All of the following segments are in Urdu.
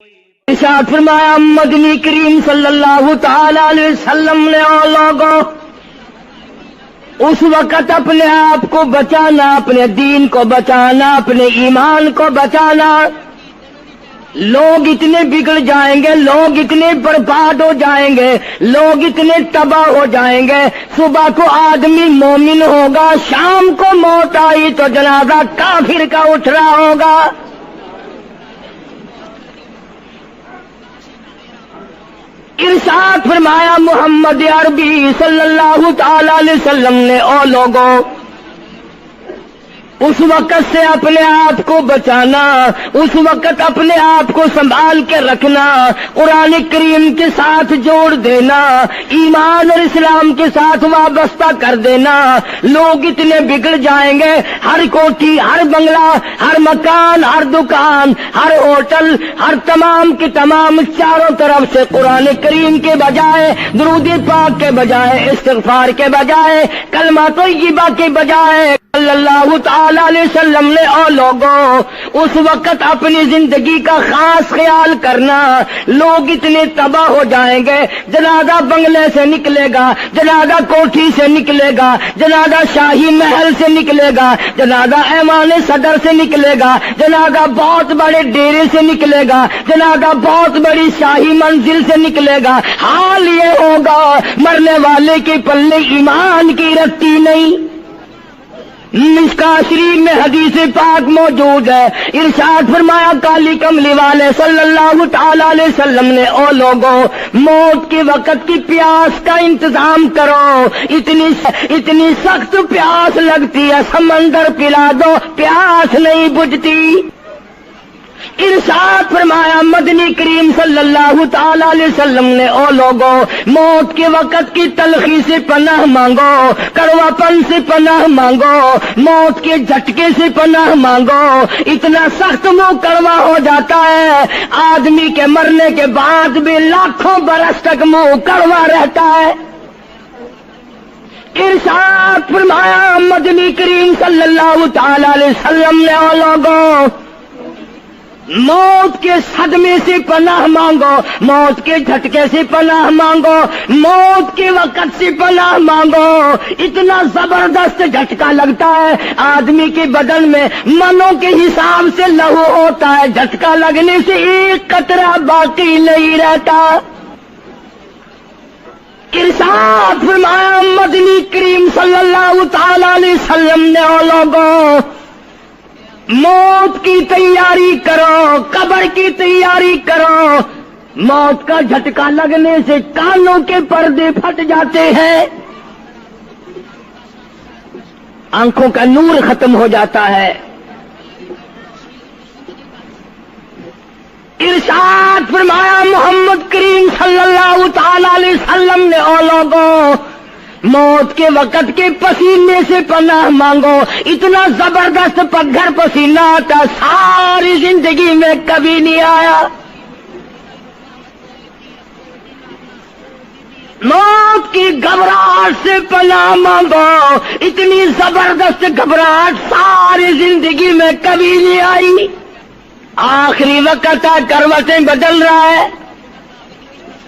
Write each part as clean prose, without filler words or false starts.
ارشاد فرمایا مدنی کریم صلی اللہ تعالی علیہ وسلم نے اور لوگوں اس وقت اپنے آپ کو بچانا، اپنے دین کو بچانا، اپنے ایمان کو بچانا. لوگ اتنے بگڑ جائیں گے، لوگ اتنے برباد ہو جائیں گے، لوگ اتنے تباہ ہو جائیں گے. صبح کو آدمی مومن ہوگا، شام کو موت آئی تو جنازہ کافر کا اٹھ رہا ہوگا. ارشاد فرمایا محمد عربی صلی اللہ تعالی علیہ وسلم نے او لوگوں اس وقت سے اپنے آپ کو بچانا، اس وقت اپنے آپ کو سنبھال کے رکھنا، قرآن کریم کے ساتھ جوڑ دینا، ایمان اور اسلام کے ساتھ وابستہ کر دینا. لوگ اتنے بگڑ جائیں گے، ہر کوٹھی، ہر بنگلہ، ہر مکان، ہر دکان، ہر ہوٹل، ہر تمام کے تمام چاروں طرف سے قرآن کریم کے بجائے، درود پاک کے بجائے، استغفار کے بجائے، کلمہ طیبہ کے بجائے صلی اللہ تعالی علیہ وسلم نے اور لوگوں اس وقت اپنی زندگی کا خاص خیال کرنا. لوگ اتنے تباہ ہو جائیں گے، جنازہ بنگلے سے نکلے گا، جنازہ کوٹھی سے نکلے گا، جنازہ شاہی محل سے نکلے گا، جنازہ ایوان صدر سے نکلے گا، جنازہ بہت بڑے ڈیرے سے نکلے گا، جنازہ بہت بڑی شاہی منزل سے نکلے گا. حال یہ ہوگا مرنے والے کے پلے ایمان کی رتی نہیں. مشکاۃ شریف میں حدیث پاک موجود ہے. ارشاد فرمایا کالی کملی والے صلی اللہ تعالی علیہ وسلم نے او لوگوں موت کے وقت کی پیاس کا انتظام کرو. اتنی سخت پیاس لگتی ہے سمندر پلا دو پیاس نہیں بجھتی. ارشاد فرمایا مدنی کریم صلی اللہ تعالی علیہ وسلم نے او لوگوں موت کے وقت کی تلخی سے پناہ مانگو، کڑوا پن سے پناہ مانگو، موت کے جھٹکے سے پناہ مانگو. اتنا سخت منہ کڑوا ہو جاتا ہے آدمی کے مرنے کے بعد بھی لاکھوں برس تک منہ کڑوا رہتا ہے. ارشاد فرمایا مدنی کریم صلی اللہ تعالی علیہ وسلم نے او لوگوں موت کے صدمے سے پناہ مانگو، موت کے جھٹکے سے پناہ مانگو، موت کے وقت سے پناہ مانگو. اتنا زبردست جھٹکا لگتا ہے آدمی کے بدن میں منوں کے حساب سے لہو ہوتا ہے، جھٹکا لگنے سے ایک قطرہ باقی نہیں رہتا. ارشاد فرمایا مدنی کریم صلی اللہ تعالی علیہ وسلم نے او لوگوں موت کی تیاری کرو، قبر کی تیاری کرو. موت کا جھٹکا لگنے سے کانوں کے پردے پھٹ جاتے ہیں، آنکھوں کا نور ختم ہو جاتا ہے. ارشاد فرمایا محمد کریم صلی اللہ تعالی علیہ وسلم نے او لوگوں موت کے وقت کے پسینے سے پناہ مانگو. اتنا زبردست پگھر پسینہ آتا ساری زندگی میں کبھی نہیں آیا. موت کی گھبراہٹ سے پناہ مانگو. اتنی زبردست گھبراہٹ ساری زندگی میں کبھی نہیں آئی. آخری وقت ہے، کروٹیں بدل رہا ہے،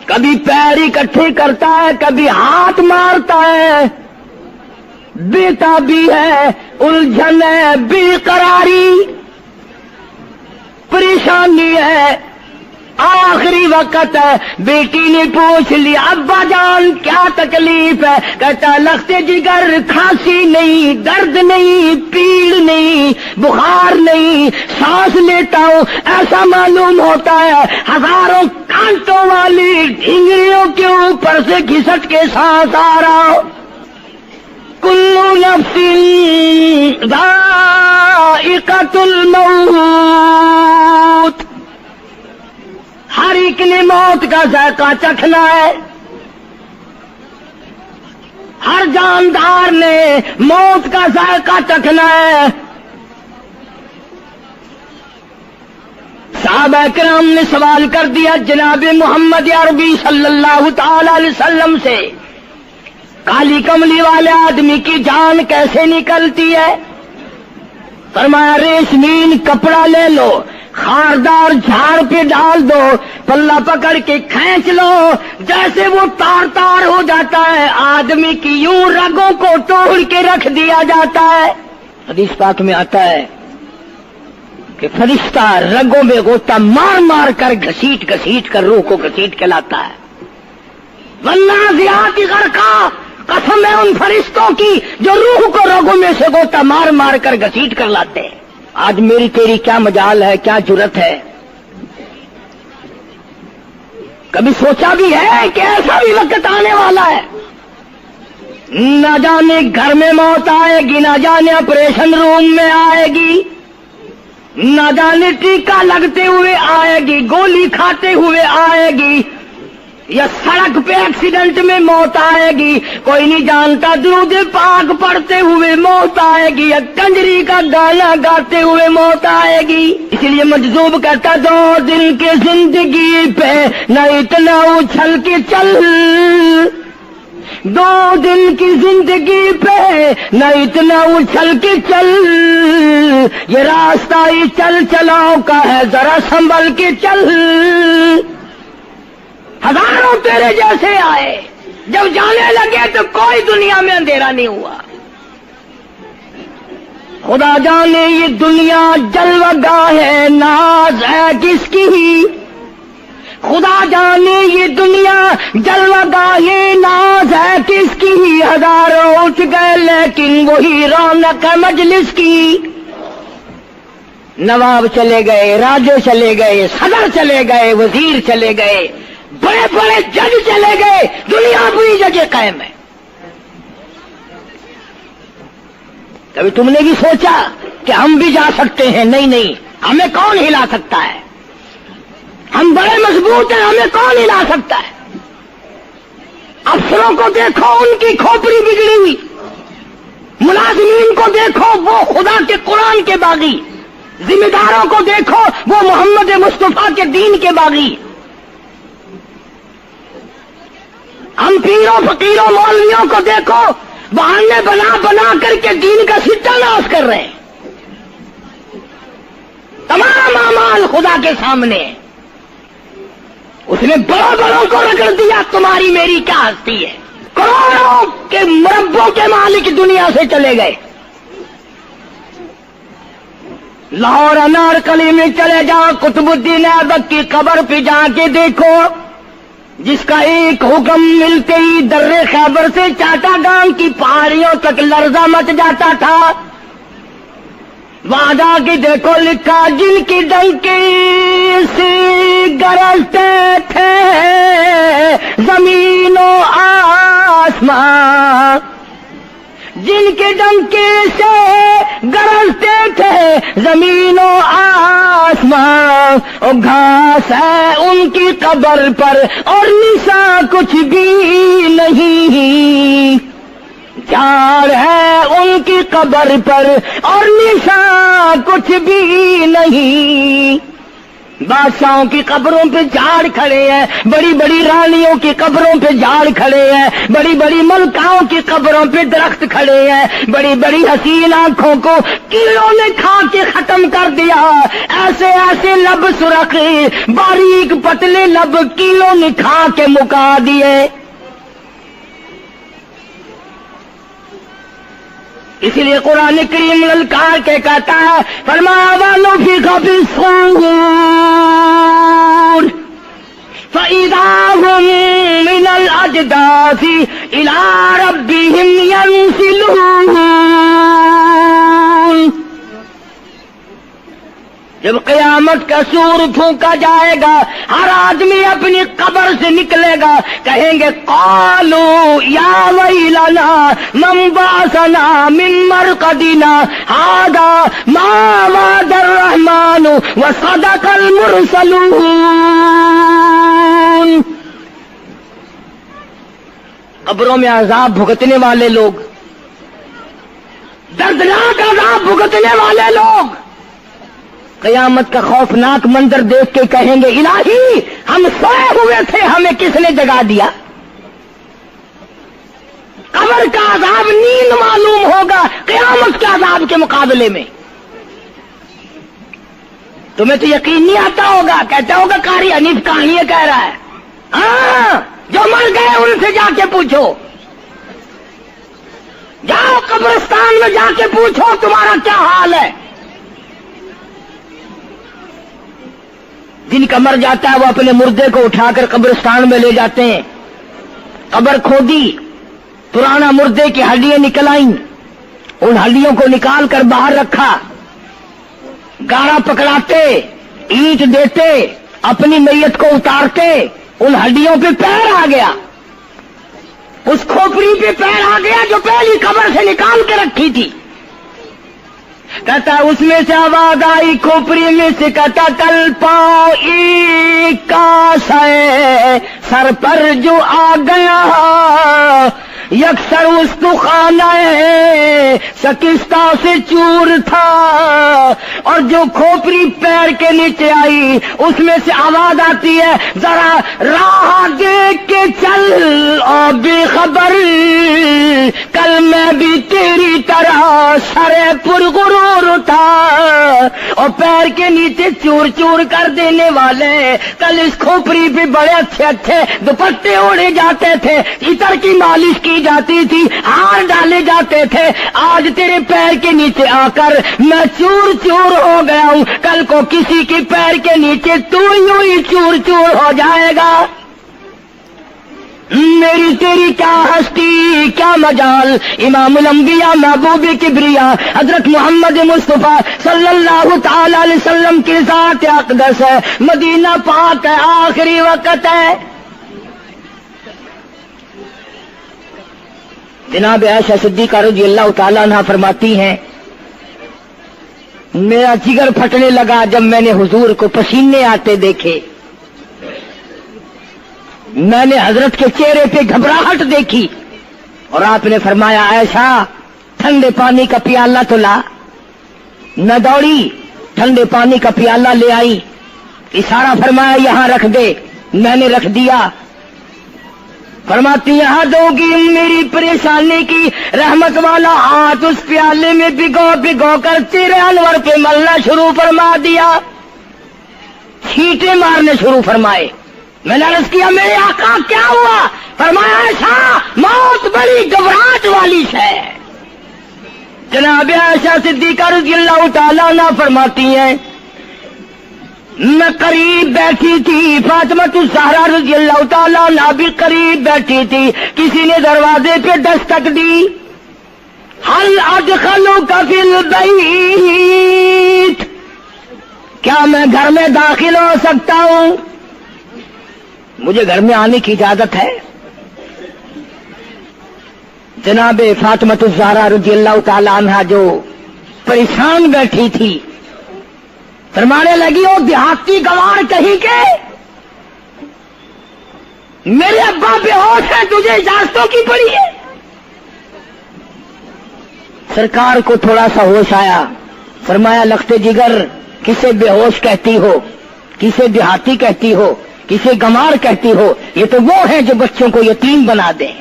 کبھی پیر اکٹھے کرتا ہے، کبھی ہاتھ مارتا ہے، بیٹا بھی ہے، الجھن ہے، بے قراری، پریشانی ہے. آخری وقت ہے، بیٹی نے پوچھ لیا ابا جان کیا تکلیف ہے؟ کہتا لخت جگر، کھانسی نہیں، درد نہیں، پیڑ نہیں، بخار نہیں، سانس لیتا ہوں ایسا معلوم ہوتا ہے ہزاروں کانٹوں والی ڈھنگریوں کے اوپر سے گھسٹ کے سانس آ رہا ہو. کلو نفس ذائقۃ الموت، ہر ایک نے موت کا ذائقہ چکھنا ہے، ہر جاندار نے موت کا ذائقہ چکھنا ہے. صحابہ کرام نے سوال کر دیا جناب محمد عربی صلی اللہ تعالی علیہ وسلم سے کالی کملی والے آدمی کی جان کیسے نکلتی ہے؟ فرمایا ریشمین کپڑا لے لو، خاردار جھاڑ پہ ڈال دو، پلہ پکڑ کے کھینچ لو، جیسے وہ تار تار ہو جاتا ہے، آدمی کی یوں رگوں کو توڑ کے رکھ دیا جاتا ہے۔ حدیث پاک میں آتا ہے کہ فرشتہ رگوں میں غوطہ مار مار کر گھسیٹ گھسیٹ کر روح کو گھسیٹ کے لاتا ہے۔ والنازعات غرقا، قسم ہے ان فرشتوں کی جو روح کو رگوں میں سے غوطہ مار مار کر گھسیٹ کر لاتے ہیں۔ آج میری تیری کیا مجال ہے، کیا جرت ہے؟ کبھی سوچا بھی ہے کہ ایسا بھی وقت آنے والا ہے، نہ جانے گھر میں موت آئے گی، نہ جانے آپریشن روم میں آئے گی، نہ جانے ٹیکہ لگتے ہوئے آئے گی، گولی کھاتے ہوئے آئے گی، یا سڑک پہ ایکسیڈنٹ میں موت آئے گی، کوئی نہیں جانتا، درود پاک پڑھتے ہوئے موت آئے گی، یا کنجری کا گانا گاتے ہوئے موت آئے گی۔ اس لیے مجذوب کہتا 2 دن کی زندگی پہ نہ اتنا اچھل کے چل، 2 دن کی زندگی پہ نہ اتنا اچھل کے چل، یہ راستہ ہی چل چلاؤ کا ہے، ذرا سنبھل کے چل۔ ہزاروں تیرے جیسے آئے، جب جانے لگے تو کوئی دنیا میں اندھیرا نہیں ہوا۔ خدا جانے یہ دنیا جلوہ گاہ ہے، ناز ہے کس کی؟ خدا جانے یہ دنیا جلوہ گاہ ہے، ناز ہے کس کی؟ ہزاروں اٹھ گئے لیکن وہی رونق ہے مجلس کی۔ نواب چلے گئے، راجے چلے گئے، صدر چلے گئے، وزیر چلے گئے، بڑے بڑے جج چلے گئے، دنیا اپنی جگہ قائم ہے۔ کبھی تم نے بھی سوچا کہ ہم بھی جا سکتے ہیں؟ نہیں نہیں، ہمیں کون ہلا سکتا ہے؟ ہم بڑے مضبوط ہیں، ہمیں کون ہلا سکتا ہے؟ افسروں کو دیکھو، ان کی کھوپڑی بگڑی ہوئی، ملازمین کو دیکھو، وہ خدا کے قرآن کے باغی، ذمہ داروں کو دیکھو، وہ محمد مصطفیٰ کے دین کے باغی۔ ہم پیروں فقیروں مولویوں کو دیکھو، بہانے بنا بنا کر کے دین کا ستہ ناش کر رہے ہیں۔ تمام اعمال خدا کے سامنے، اس نے بڑوں بڑوں کو رگڑ دیا، تمہاری میری کیا ہستی ہے؟ کروڑوں کے مربوں کے مالک دنیا سے چلے گئے۔ لاہور انارکلی میں چلے جاؤ، قطب الدین ایبک کی قبر پہ جا کے دیکھو، جس کا ایک حکم ملتے ہی در خیبر سے چاٹا گام کی پہاڑیوں تک لرزہ مچ جاتا تھا۔ وہاں جا کے دیکھو لکھا، جن کی ڈنکی سے گرجتے تھے زمین و آسمان، جن کے ڈنکے سے گرجتے تھے زمین و آسمان، اور گھاس ہے ان کی قبر پر اور نشان کچھ بھی نہیں، جھاڑ ہے ان کی قبر پر اور نشان کچھ بھی نہیں۔ بادشاہوں کی قبروں پہ جھاڑ کھڑے ہیں، بڑی بڑی رانیوں کی قبروں پہ جھاڑ کھڑے ہیں، بڑی بڑی ملکاؤں کی قبروں پہ درخت کھڑے ہیں، بڑی بڑی حسین آنکھوں کو کیڑوں نے کھا کے ختم کر دیا، ایسے ایسے لب سرخ باریک پتلے لب کیڑوں نے کھا کے مکا دیے۔ اسی لیے قرآن کریم للکار کے کہتا ہے، فرمایا وَنُفِخَ فِي الصُّورِ فَإِذَا هُم مِّنَ الْأَجْدَاثِ إِلَىٰ رَبِّهِمْ يَنسِلُونَ۔ جب قیامت کا سور پھونکا جائے گا، ہر آدمی اپنی قبر سے نکلے گا، کہیں گے قالو یا ویلنا من بعثنا من مرقدنا ھذا ما وعد الرحمن وصدق المرسلون۔ قبروں میں عذاب بھگتنے والے لوگ، دردناک عذاب بھگتنے والے لوگ قیامت کا خوفناک منظر دیکھ کے کہیں گے الہی ہم سوئے ہوئے تھے، ہمیں کس نے جگا دیا؟ قبر کا عذاب نیند معلوم ہوگا قیامت کے عذاب کے مقابلے میں۔ تمہیں تو یقین نہیں آتا ہوگا، کہتا ہوگا قاری حنیف کہانی کہہ رہا ہے۔ ہاں، جو مر گئے ان سے جا کے پوچھو، جاؤ قبرستان میں جا کے پوچھو تمہارا کیا حال ہے۔ جن کا مر جاتا ہے وہ اپنے مردے کو اٹھا کر قبرستان میں لے جاتے ہیں، قبر کھودی، پرانا مردے کی ہڈیاں نکل آئیں، ان ہڈیوں کو نکال کر باہر رکھا، گاڑا پکڑاتے، اینٹ دیتے، اپنی میت کو اتارتے، ان ہڈیوں پہ پیر آ گیا، اس کھوپڑی پہ پیر آ گیا جو پہلی قبر سے نکال کے رکھی تھی۔ کہتا اس میں سے آواز آئی کھوپڑی میں سے، کہتا کل پاؤں ایک کا سر پر جو آ گیا، یکسر استخانہ شکستہ سے چور تھا، اور جو کھوپڑی پیر کے نیچے آئی اس میں سے آواز آتی ہے ذرا راہ دیکھ کے چل اور بے خبر، کل میں بھی تیری طرح سر پر غرور تھا، اور پیر کے نیچے چور چور کر دینے والے، کل اس کھوپڑی پہ بڑے اچھے اچھے دوپٹے اوڑے جاتے تھے، عطر کی مالش کی جاتی تھی، ہار ڈالے جاتے تھے، آج تیرے پیر کے نیچے آ کر میں چور چور ہو گیا ہوں، کل کو کسی کے پیر کے نیچے تو یوں ہی چور چور ہو جائے گا۔ میری تیری کیا ہستی کیا مجال، امام الانبیاء محبوب کبریا حضرت محمد مصطفیٰ صلی اللہ تعالی علیہ وسلم کی ذات اقدس ہے، مدینہ پاک ہے، آخری وقت ہے۔ جناب عائشہ صدیقہ رضی اللہ تعالیٰ عنہ فرماتی ہیں میرا جگر پھٹنے لگا جب میں نے حضور کو پسینے آتے دیکھے، میں نے حضرت کے چہرے پہ گھبراہٹ دیکھی، اور آپ نے فرمایا عائشہ ٹھنڈے پانی کا پیالہ تو لا، نہ دوڑی، ٹھنڈے پانی کا پیالہ لے آئی، اشارہ فرمایا یہاں رکھ دے، میں نے رکھ دیا، فرماتی یہاں دو گی میری پریشانی کی رحمت والا ہاتھ اس پیالے میں بھگو بھگو کر تیرے انور پہ ملنا شروع فرما دیا، چھینٹے مارنے شروع فرمائے۔ میں نے عرض کیا میرے آقا کیا ہوا؟ فرمایا ایسا موت بڑی گھبراہٹ والی ہے۔ جناب عائشہ صدیقہ رضی اللہ تعالیٰ عنہ فرماتی ہیں میں قریب بیٹھی تھی، فاطمہ الزہرا رضی اللہ تعالیٰ عنہ بھی قریب بیٹھی تھی، کسی نے دروازے پہ دستک دی، حل ادخلوک فی البیت، کیا میں گھر میں داخل ہو سکتا ہوں؟ مجھے گھر میں آنے کی اجازت ہے؟ جناب فاطمہ الزہرا رضی اللہ تعالیٰ عنہ جو پریشان بیٹھی تھی فرمانے لگی وہ دیہاتی گوار کہیں کے میرے ابا بے ہوش ہے، تجھے اجازتوں کی پڑی ہے؟ سرکار کو تھوڑا سا ہوش آیا، فرمایا لخت جگر کسے بے ہوش کہتی ہو، کسے دیہاتی کہتی ہو، کسے گمار کہتی ہو؟ یہ تو وہ ہیں جو بچوں کو یتیم بنا دیں،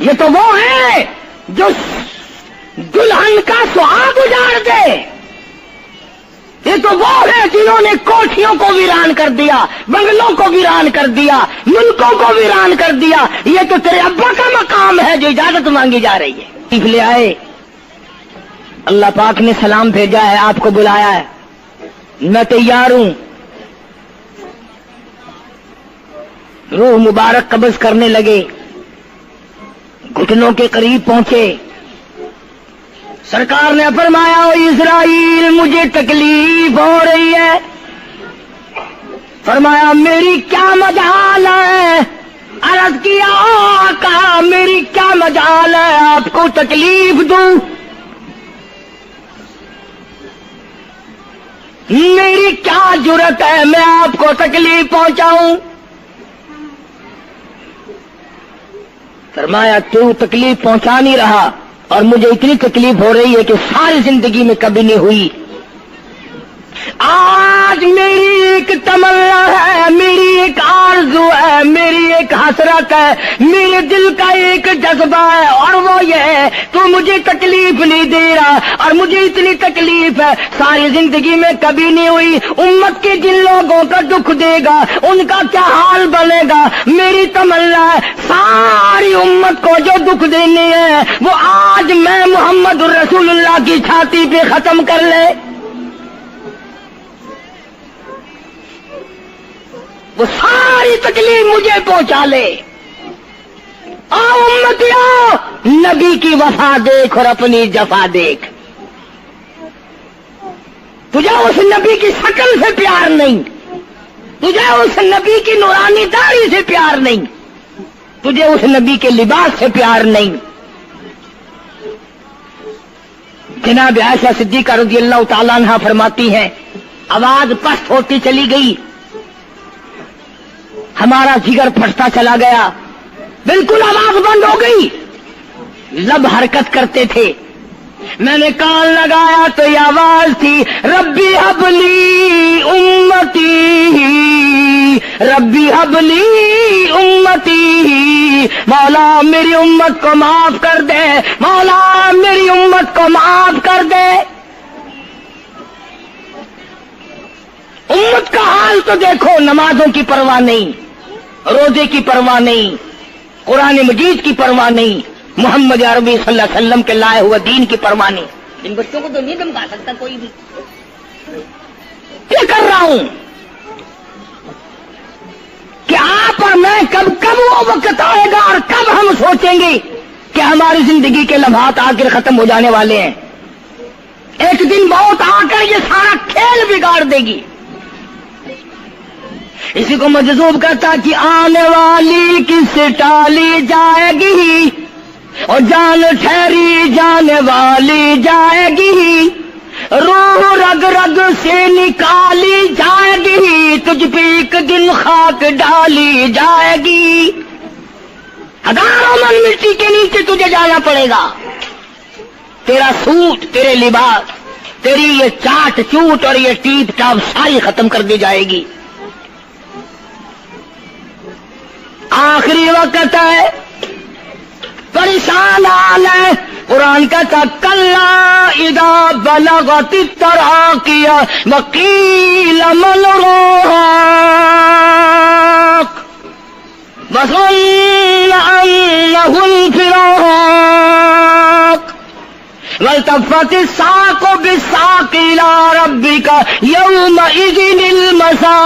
یہ تو وہ ہیں جو دلہن کا سہاگ اجاڑ دے، یہ تو وہ ہیں جنہوں نے کوٹھیوں کو ویران کر دیا، بنگلوں کو ویران کر دیا، ملکوں کو ویران کر دیا۔ یہ تو تیرے ابا کا مقام ہے جو اجازت مانگی جا رہی ہے۔ لے آئے، اللہ پاک نے سلام بھیجا ہے، آپ کو بلایا ہے، میں تیار ہوں۔ روح مبارک قبض کرنے لگے، گھٹنوں کے قریب پہنچے، سرکار نے فرمایا او اسرائیل مجھے تکلیف ہو رہی ہے۔ فرمایا میری کیا مجال ہے؟ عرض کیا آقا میری کیا مجال ہے آپ کو تکلیف دوں؟ میری کیا جرت ہے میں آپ کو تکلیف پہنچاؤں؟ فرمایا تو تکلیف پہنچا نہیں رہا، اور مجھے اتنی تکلیف ہو رہی ہے کہ ساری زندگی میں کبھی نہیں ہوئی۔ آج میری ایک تمنا ہے، میری ایک آرزو ہے، میری ایک حسرت ہے، میرے دل کا ایک جذبہ ہے اور وہ یہ ہے تو مجھے تکلیف نہیں دے رہا، اور مجھے اتنی تکلیف ہے ساری زندگی میں کبھی نہیں ہوئی۔ امت کے جن لوگوں کا دکھ دے گا ان کا کیا حال بنے گا؟ میری تمنا ہے ساری امت کو جو دکھ دینے ہیں وہ آج میں محمد رسول اللہ کی چھاتی پہ ختم کر لے، وہ ساری تکلیف مجھے پہنچا لے۔ آؤ امتیوں، نبی کی وفا دیکھ اور اپنی جفا دیکھ۔ تجھے اس نبی کی شکل سے پیار نہیں، تجھے اس نبی کی نورانی داڑھی سے پیار نہیں، تجھے اس نبی کے لباس سے پیار نہیں۔ جناب عائشہ صدیقہ رضی اللہ تعالیٰ عنہا فرماتی ہیں آواز پست ہوتی چلی گئی، ہمارا جگر پھٹتا چلا گیا، بالکل آواز بند ہو گئی، لب حرکت کرتے تھے۔ میں نے کان لگایا تو یہ آواز تھی ربی حبلی امتی، ربی حبلی امتی، مولا میری امت کو معاف کر دے، مولا میری امت کو معاف کر دے۔ امت کا حال تو دیکھو، نمازوں کی پرواہ نہیں، روزے کی پرواہ نہیں، قرآن مجید کی پرواہ نہیں، محمد عربی صلی اللہ علیہ وسلم کے لائے ہوئے دین کی پرواہ نہیں۔ ان بچوں کو تو نہیں دمکا سکتا کوئی بھی۔ کیا کر رہا ہوں کہ آپ اور میں کب وہ وقت آئے گا اور کب ہم سوچیں گے کہ ہماری زندگی کے لمحات آخر ختم ہو جانے والے ہیں۔ ایک دن بہت آ کر یہ سارا کھیل بگاڑ دے گی۔ اسی کو مجذوب کرتا کہ آنے والی کس ٹالی جائے گی، اور جان ٹھہری جانے والی جائے گی، روح رگ رگ سے نکالی جائے گی، تجھ پہ ایک دن خاک ڈالی جائے گی، ہزاروں من مٹی کے نیچے تجھے جانا پڑے گا۔ تیرا سوٹ، تیرے لباس، تیری یہ چاٹ چوٹ اور یہ ٹیپ ٹاپ ساری ختم کر دی جائے گی۔ آخری وقت ہے، پریشان حال ہے۔ قرآن کہتا کلا اذا بلغت التراقی وقیل من راق وظن انه الفراق والتفت الساق بالساق الى ربك يومئذ المساق۔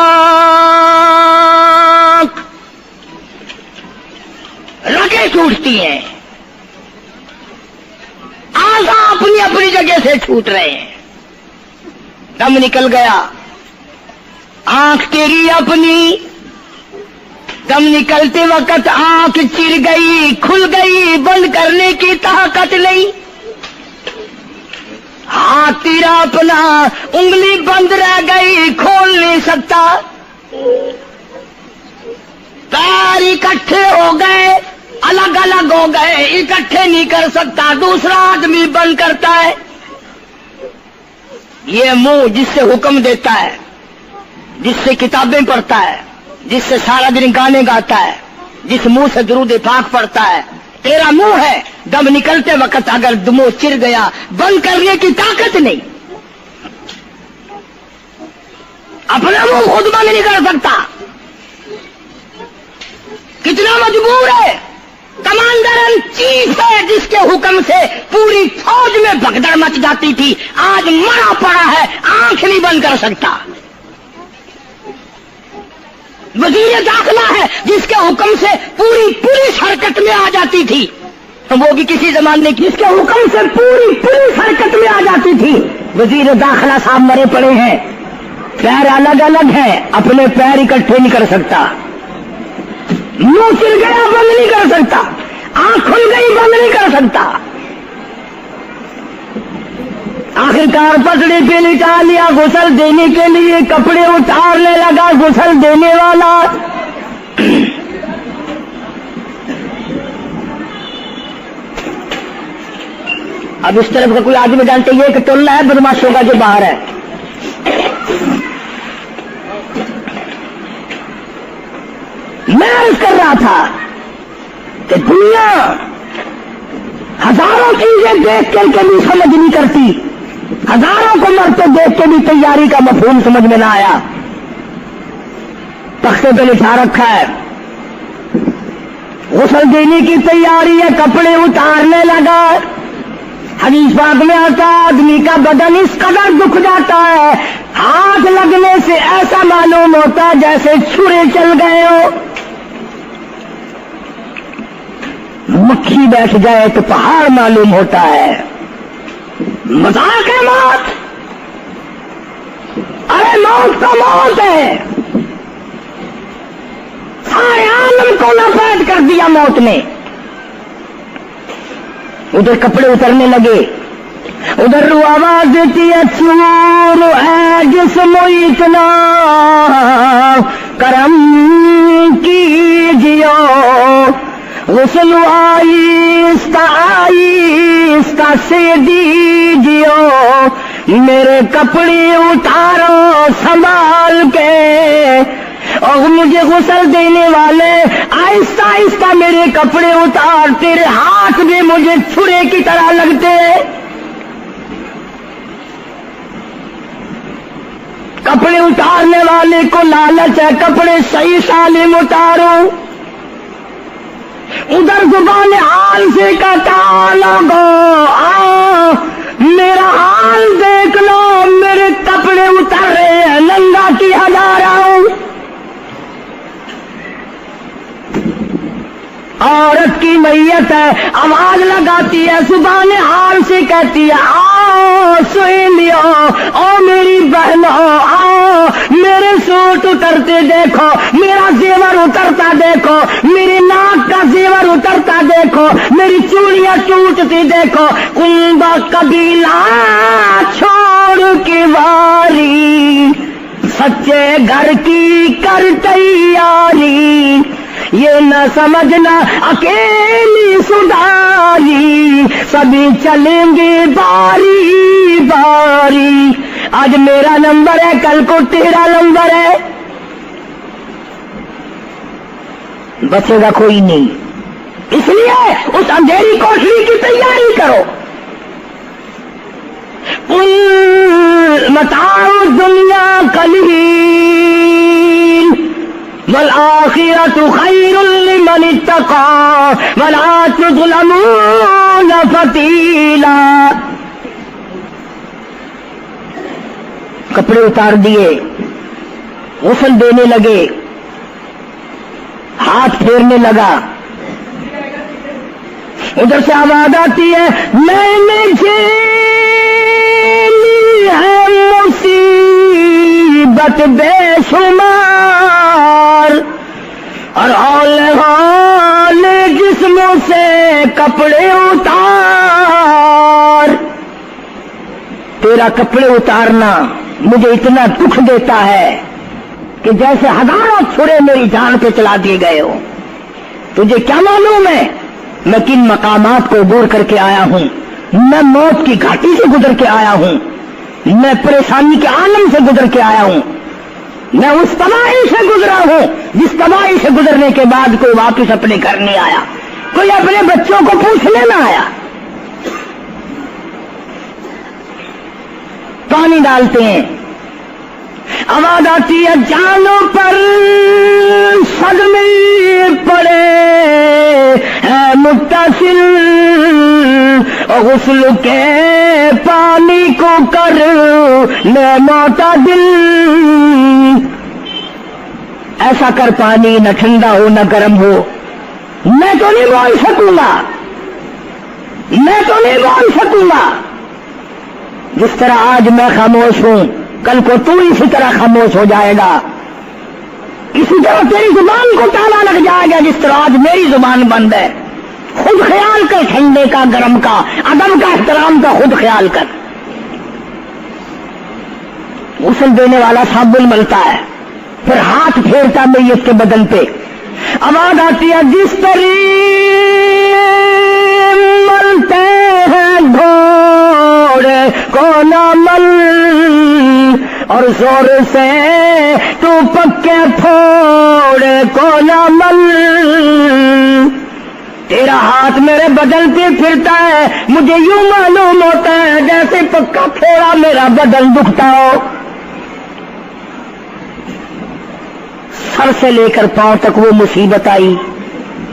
رگیں ٹوٹتی ہیں، آزا اپنی اپنی جگہ سے چھوٹ رہے ہیں، دم نکل گیا، آنکھ تیری اپنی، دم نکلتے وقت آنکھ چر گئی، کھل گئی، بند کرنے کی طاقت نہیں، ہاتھ تیرا اپنا، انگلی بند رہ گئی، کھول نہیں سکتا، پیر اکٹھے ہو گئے، الگ الگ ہو گئے، اکٹھے نہیں کر سکتا، دوسرا آدمی بند کرتا ہے۔ یہ منہ جس سے حکم دیتا ہے، جس سے کتابیں پڑھتا ہے، جس سے سارا دن گانے گاتا ہے، جس منہ سے درود پاک پڑھتا ہے، تیرا منہ ہے، دم نکلتے وقت اگر منہ چر گیا، بند کرنے کی طاقت نہیں، اپنا منہ خود بند نہیں کر سکتا، کتنا مجبور ہے۔ کمانڈر ان چیف ہے جس کے حکم سے پوری فوج میں بھگدڑ مچ جاتی تھی، آج مرا پڑا ہے، آنکھ نہیں بند کر سکتا۔ وزیر داخلہ ہے جس کے حکم سے پوری پولیس حرکت میں آ جاتی تھی، وہ بھی کسی زمانے کی، جس کے حکم سے پوری پولیس حرکت میں آ جاتی تھی، وزیر داخلہ صاحب مرے پڑے ہیں، پیر الگ الگ ہیں، اپنے پیر اکٹھے نہیں کر سکتا، منہ چل گیا بند نہیں کر سکتا، آنکھ کھل گئی بند نہیں کر سکتا، آخر کار پسڑی پہ لٹا لیا، غسل دینے کے لیے کپڑے اتارنے لگا غسل دینے والا، اب اس طرف کا کوئی آدمی جانتے یہ کہ ٹولہ ہے بدماشوں کا جو باہر ہے، میں عرض کر رہا تھا کہ دنیا ہزاروں چیزیں دیکھ کر کے بھی سمجھ نہیں کرتی، ہزاروں کو مرتے دیکھ کے بھی تیاری کا مفہوم سمجھ میں نہ آیا۔ تختے پہ لکھا رکھا ہے غسل دینے کی تیاری ہے، کپڑے اتارنے لگا۔ حدیث پاک میں آتا ہے آدمی کا بدن اس قدر دکھ جاتا ہے، ہاتھ لگنے سے ایسا معلوم ہوتا ہے جیسے چھرے چل گئے ہو، مکھی بیٹھ جائے تو پہاڑ معلوم ہوتا ہے۔ مذاق ہے موت، ارے موت تو موت ہے، سارے عالم کو لپیٹ کر دیا موت نے۔ ادھر کپڑے اترنے لگے، ادھر رو آواز دیتی ہے چور ہے جسم اتنا کرم کیجیو، غسل آہستہ آہستہ سے دیجیو، میرے کپڑے اتارو سنبھال کے، اور مجھے غسل دینے والے آہستہ آہستہ میرے کپڑے اتار، تیرے ہاتھ بھی مجھے چھرے کی طرح لگتے، کپڑے اتارنے والے کو لالچ ہے کپڑے صحیح سالم اتارو، ادھر زبان حال سے کہتا لوگو میرا حال دیکھ لو، میرے کپڑے اتر رہے ہیں، ننگا کیا جا رہا ہوں۔ عورت کی میت ہے، آواز لگاتی ہے، زبان حال سے کہتی ہے آؤ سہیلیو، او میری بہنوں آؤ، میرے سوٹ اترتے دیکھو، میرا زیور اترتا دیکھو، میری ناک کا زیور اترتا دیکھو، میری چوڑیاں ٹوٹتی دیکھو، کنبا قبیلہ چھوڑ کے واری، سچے گھر کی کر تیاری، یہ نہ سمجھنا اکیلی سدھاری، سبھی چلیں گے باری باری، آج میرا نمبر ہے کل کو تیرا نمبر ہے، بچے گا کوئی نہیں، اس لیے اس اندھیری کوٹری کی تیاری کرو۔ قل متاع الدنیا قلیل والآخرۃ خیر لمن اتقى ولا تظلمون فتیلا۔ کپڑے اتار دیے، غسل دینے لگے، ہاتھ پھیرنے لگا، ادھر سے آواز آتی ہے میں نے جھیلی ہے مصیبت بے شمار، اور ہول جسموں سے کپڑے اتار، تیرا کپڑے اتارنا مجھے اتنا دکھ دیتا ہے کہ جیسے ہزاروں چھرے میری جان پہ چلا دیے گئے ہو۔ تجھے کیا معلوم ہے میں کن مقامات کو عبور کر کے آیا ہوں، میں موت کی گھاٹی سے گزر کے آیا ہوں، میں پریشانی کے عالم سے گزر کے آیا ہوں، میں اس تباہی سے گزرا ہوں جس تباہی سے گزرنے کے بعد کوئی واپس اپنے گھر نہیں آیا، کوئی اپنے بچوں کو پوچھنے نہ آیا۔ پانی ڈالتے ہیں، آواز آتی ہے جانوں پر صدمے پڑے ہے متصل، غسل کے پانی کو کر لے معتدل، ایسا کر پانی نہ ٹھنڈا ہو نہ گرم ہو، میں تو نہیں بول سکوں گا، میں تو نہیں بول سکوں گا، جس طرح آج میں خاموش ہوں کل کو تو اسی طرح خاموش ہو جائے گا، اسی طرح تیری زبان کو تالا لگ جائے گا جس طرح آج میری زبان بند ہے۔ خود خیال کر، ٹھنڈے کا گرم کا ادب کا احترام کا خود خیال کر۔ غسل دینے والا صابن ملتا ہے، پھر ہاتھ پھیرتا میت کے بدن پہ، آواز آتی ہے جس طرح ملتے ہیں گھوڑے کو نہ مل، اور زور سے تو پکے پھوڑے کون عمل، تیرا ہاتھ میرے بدن پہ پھرتا ہے، مجھے یوں معلوم ہوتا ہے جیسے پکا پھوڑا میرا بدن دکھتا ہو، سر سے لے کر پاؤں تک وہ مصیبت آئی،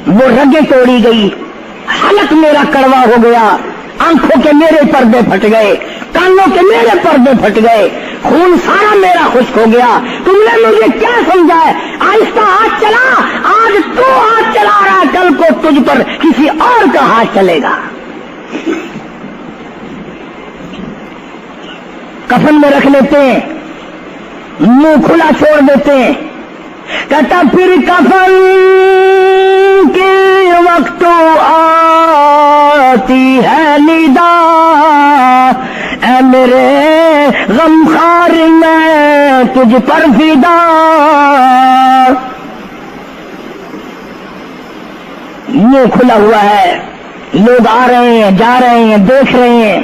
وہ رگیں توڑی گئی، حلق میرا کڑوا ہو گیا، آنکھوں کے میرے پردے پھٹ گئے، کانوں کے میرے پردے پھٹ گئے، خون سارا میرا خشک ہو گیا، تم نے مجھے کیا سمجھا ہے؟ آہستہ ہاتھ چلا، آج تو ہاتھ چلا رہا، کل کو تجھ پر کسی اور کا ہاتھ چلے گا۔ کفن میں رکھ لیتے ہیں، منہ کھلا چھوڑ دیتے ہیں، کہتا پھر کفن کے وقت آتی ہے ندا، اے میرے غمخوار میں تجھ پر فدا، منہ کھلا ہوا ہے، لوگ آ رہے ہیں جا رہے ہیں دیکھ رہے ہیں،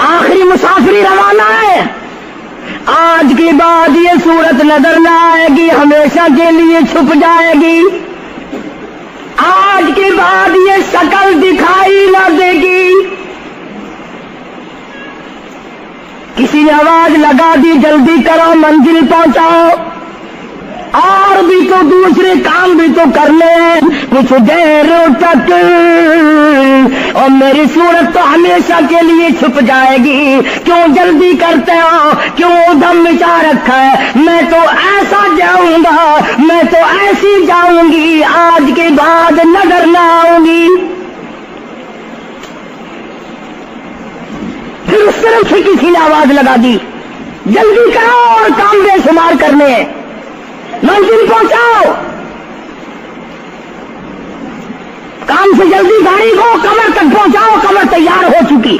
آخری مسافری روانہ ہے، آج کے بعد یہ صورت نظر نہ آئے گی، ہمیشہ کے لیے چھپ جائے گی، آج کے بعد یہ شکل دکھائی نہ دے گی۔ کسی نے آواز لگا دی جلدی کرو منزل پہنچاؤ، اور بھی تو دوسرے کام بھی تو کرنے ہیں، کچھ دیر تک اور میری صورت تو ہمیشہ کے لیے چھپ جائے گی، کیوں جلدی کرتے ہو، کیوں دم مچا رکھا ہے، میں تو ایسا جاؤں گا، میں تو ایسی جاؤں گی، آج کے بعد نظر نہ آؤں گی۔ پھر اس طرف سے کسی نے آواز لگا دی جلدی کرو اور کام بے شمار کرنے ہیں، منزل پہنچاؤ، کام سے جلدی گاڑی کو قبر تک پہنچاؤ، قبر تیار ہو چکی۔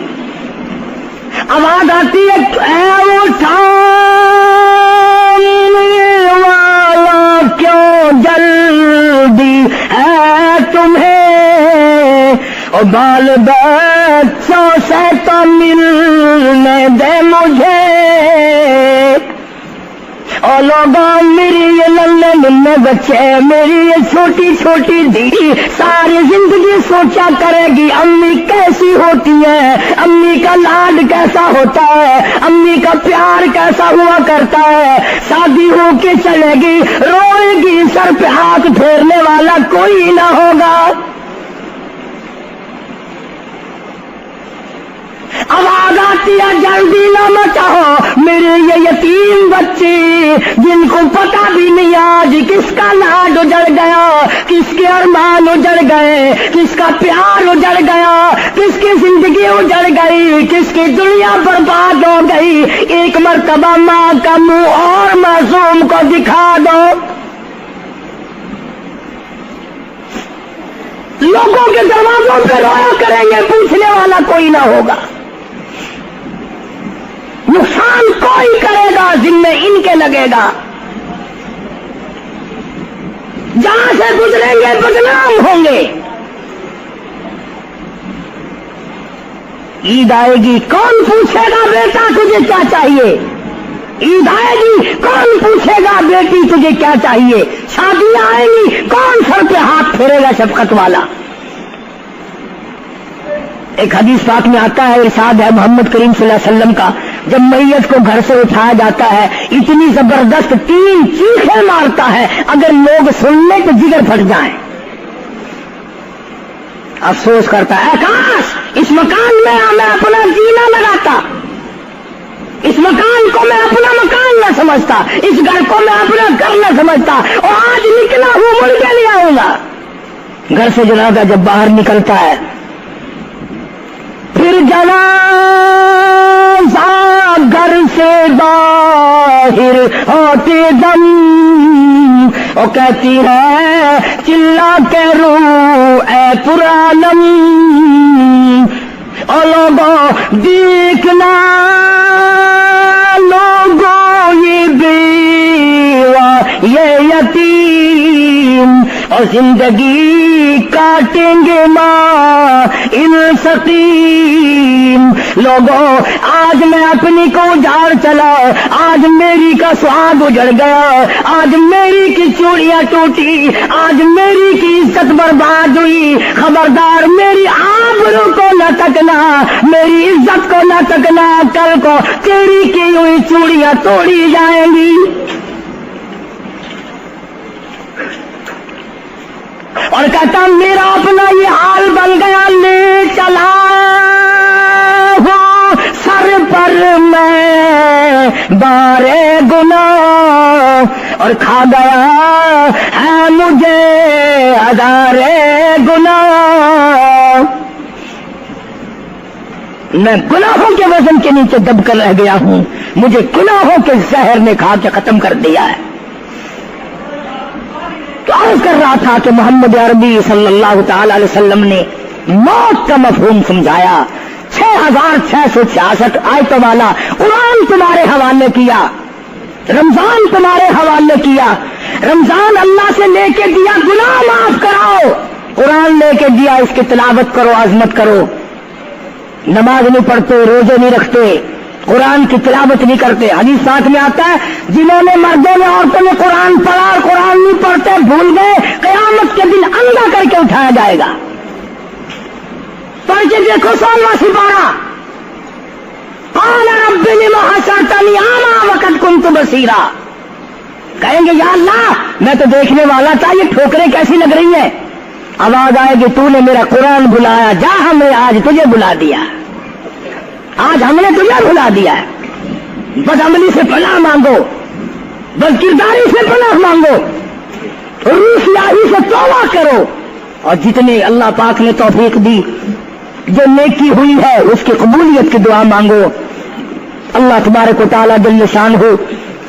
آواز آتی ہے اے اٹھانے والا کیوں جلدی ہے تمہیں، اور بال بچوں سے تو ملنے دے مجھے، اور لوگوں میری یہ ننھے ننھے بچے، میری یہ چھوٹی چھوٹی دھی ساری زندگی سوچا کرے گی امی کیسی ہوتی ہے، امی کا لاڈ کیسا ہوتا ہے، امی کا پیار کیسا ہوا کرتا ہے، شادی ہو کے چلے گی روئے گی، سر پہ ہاتھ پھیرنے والا کوئی نہ ہوگا۔ آواز آتی ہے جلدی نہ مچاؤ، میرے یہ یتیم بچے جن کو پتا بھی نہیں آج کس کا لاڈ اجڑ گیا، کس کے ارمان اجڑ گئے، کس کا پیار اجڑ گیا، کس کی زندگی اجڑ گئی، کس کی دنیا برباد ہو گئی، ایک مرتبہ ماں کا منہ اور معصوم کو دکھا دو۔ لوگوں کے دروازوں پہ رویا کریں گے، پوچھنے والا کوئی نہ ہوگا، نقصان کوئی کرے گا ذمہ ان کے لگے گا، جہاں سے گزریں گے بدنام ہوں گے۔ عید آئے گی کون پوچھے گا بیٹا تجھے کیا چاہیے، عید آئے گی کون پوچھے گا بیٹی تجھے کیا چاہیے، شادی آئے گی کون سر پہ ہاتھ پھیرے گا شفقت والا۔ ایک حدیث پاک میں آتا ہے، ارشاد ہے محمد کریم صلی اللہ علیہ وسلم کا، جب میت کو گھر سے اٹھایا جاتا ہے اتنی زبردست 3 چیخیں مارتا ہے، اگر لوگ سن لیں تو جگر پھٹ جائیں۔ افسوس کرتا ہے کاش اس مکان میں میں اپنا جینا لگاتا، اس مکان کو میں اپنا مکان نہ سمجھتا، اس گھر کو میں اپنا گھر نہ سمجھتا، اور آج نکلا ہوں مڑ کے لے آؤں گا۔ گھر سے جنازہ جب باہر نکلتا ہے پھر جنازہ گھر سے باہر ہوتے دم، وہ کہتی ہے چلا کے رو اے پرانم، اور لوگوں دیکھنا لوگوں یہ بیوہ یہ یتیم، اور زندگی کاٹیں گے ماں ان سقیم۔ لوگوں آج میں اپنی کو اجاڑ چلا، آج میری کا سواد اجڑ گیا، آج میری کی چوڑیاں ٹوٹی، آج میری کی عزت برباد ہوئی، خبردار میری آبرو کو نہ تکنا، میری عزت کو نہ تکنا، کل کو تیری کی ہوئی چوڑیاں توڑی جائیں گی۔ اور کہتا میرا اپنا یہ حال بن گیا، لے چلا ہوں سر پر میں بارے گناہ، اور کھا گیا ہے مجھے ہزارے گناہ، میں گناہوں کے وزن کے نیچے دب کر رہ گیا ہوں، مجھے گناہوں کے زہر نے کھا کے ختم کر دیا ہے۔ تو عرض کر رہا تھا کہ محمد عربی صلی اللہ تعالی علیہ وسلم نے موت کا مفہوم سمجھایا، 6666 آیتوں والا قرآن تمہارے حوالے کیا، رمضان تمہارے حوالے کیا، رمضان اللہ سے لے کے دیا گناہ معاف کراؤ، قرآن لے کے دیا اس کی تلاوت کرو، عظمت کرو، نماز نہیں پڑھتے، روزے نہیں رکھتے، قرآن کی تلاوت نہیں کرتے۔ حدیث ساتھ میں آتا ہے جنہوں نے مردوں نے عورتوں نے قرآن پڑھا اور قرآن نہیں پڑھتے بھول گئے، قیامت کے دن اندھا کر کے اٹھایا جائے گا۔ پڑھ کے دیکھو 16واں سپارہ، قال رب لم حشرتنی اعمی وقد كنت بصیرا، کہیں گے یا اللہ میں تو دیکھنے والا تھا، یہ ٹھوکریں کیسی لگ رہی ہیں؟ آواز آئے گی تو نے میرا قرآن بلایا، جا ہم نے آج تجھے بلا دیا، آج ہم نے تجھے بلا دیا ہے۔ بد عملی سے پناہ مانگو، بد کرداری سے پناہ مانگو، روسیاہی سے توبہ کرو، اور جتنے اللہ پاک نے توفیق دی جو نیکی ہوئی ہے اس کی قبولیت کی دعا مانگو۔ اللہ تبارک و تعالیٰ جل شانہ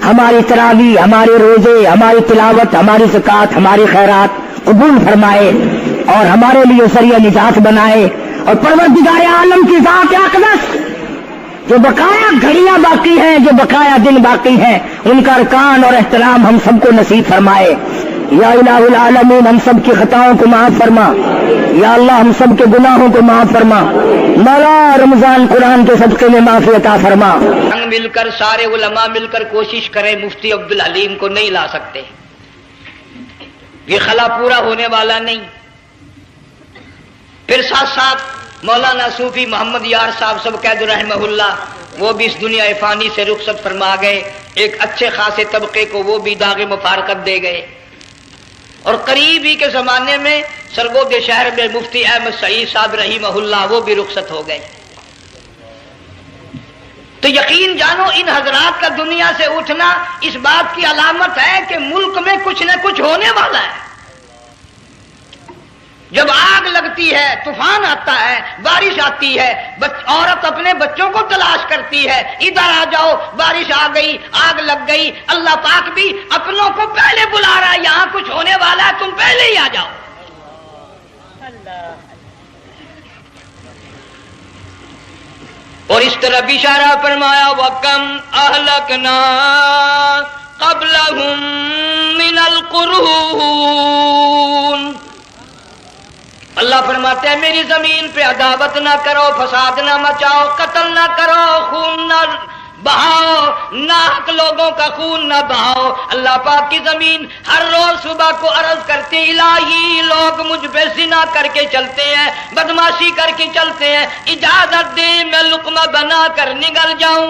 ہماری تراویح، ہمارے روزے، ہماری تلاوت، ہماری زکوٰۃ، ہماری خیرات قبول فرمائے اور ہمارے لیے ذریعہ نجات بنائے، اور پروردگار عالم کی ذات اقدس جو بقایا گھڑیاں باقی ہیں، جو بقایا دن باقی ہیں، ان کا ارکان اور احترام ہم سب کو نصیب فرمائے۔ یا الہ العالمین ہم سب کی خطاؤں کو معاف فرما، یا اللہ ہم سب کے گناہوں کو معاف فرما، مولا رمضان قرآن کے صدقے میں معافی عطا فرما۔ مل کر سارے علماء مل کر کوشش کریں، مفتی عبدالحلیم کو نہیں لا سکتے، یہ خلا پورا ہونے والا نہیں۔ پھر ساتھ ساتھ مولانا صوفی محمد یار صاحب سب قید رحمہ اللہ، وہ بھی اس دنیا فانی سے رخصت فرما گئے، ایک اچھے خاصے طبقے کو وہ بھی داغ مفارقت دے گئے، اور قریب ہی کے زمانے میں سرگود شہر میں مفتی احمد سعید صاحب رحمہ اللہ وہ بھی رخصت ہو گئے۔ تو یقین جانو ان حضرات کا دنیا سے اٹھنا اس بات کی علامت ہے کہ ملک میں کچھ نہ کچھ ہونے والا ہے۔ جب آگ لگتی ہے، طوفان آتا ہے، بارش آتی ہے، عورت اپنے بچوں کو تلاش کرتی ہے، ادھر آ جاؤ، بارش آ گئی، آگ لگ گئی، اللہ پاک بھی اپنوں کو پہلے بلا رہا ہے، یہاں کچھ ہونے والا ہے، تم پہلے ہی آ جاؤ۔ اور اس طرح اشارہ فرمایا وَكَمْ أَهْلَكْنَا قَبْلَهُمْ مِنَ الْقُرُونِ، اللہ فرماتے ہیں میری زمین پہ عداوت نہ کرو، فساد نہ مچاؤ، قتل نہ کرو، خون نہ بہاؤ، ناحق لوگوں کا خون نہ بہاؤ۔ اللہ پاک کی زمین ہر روز صبح کو عرض کرتی الہی لوگ مجھ پہ زنا کر کے چلتے ہیں، بدماشی کر کے چلتے ہیں، اجازت دے میں لقمہ بنا کر نگل جاؤں،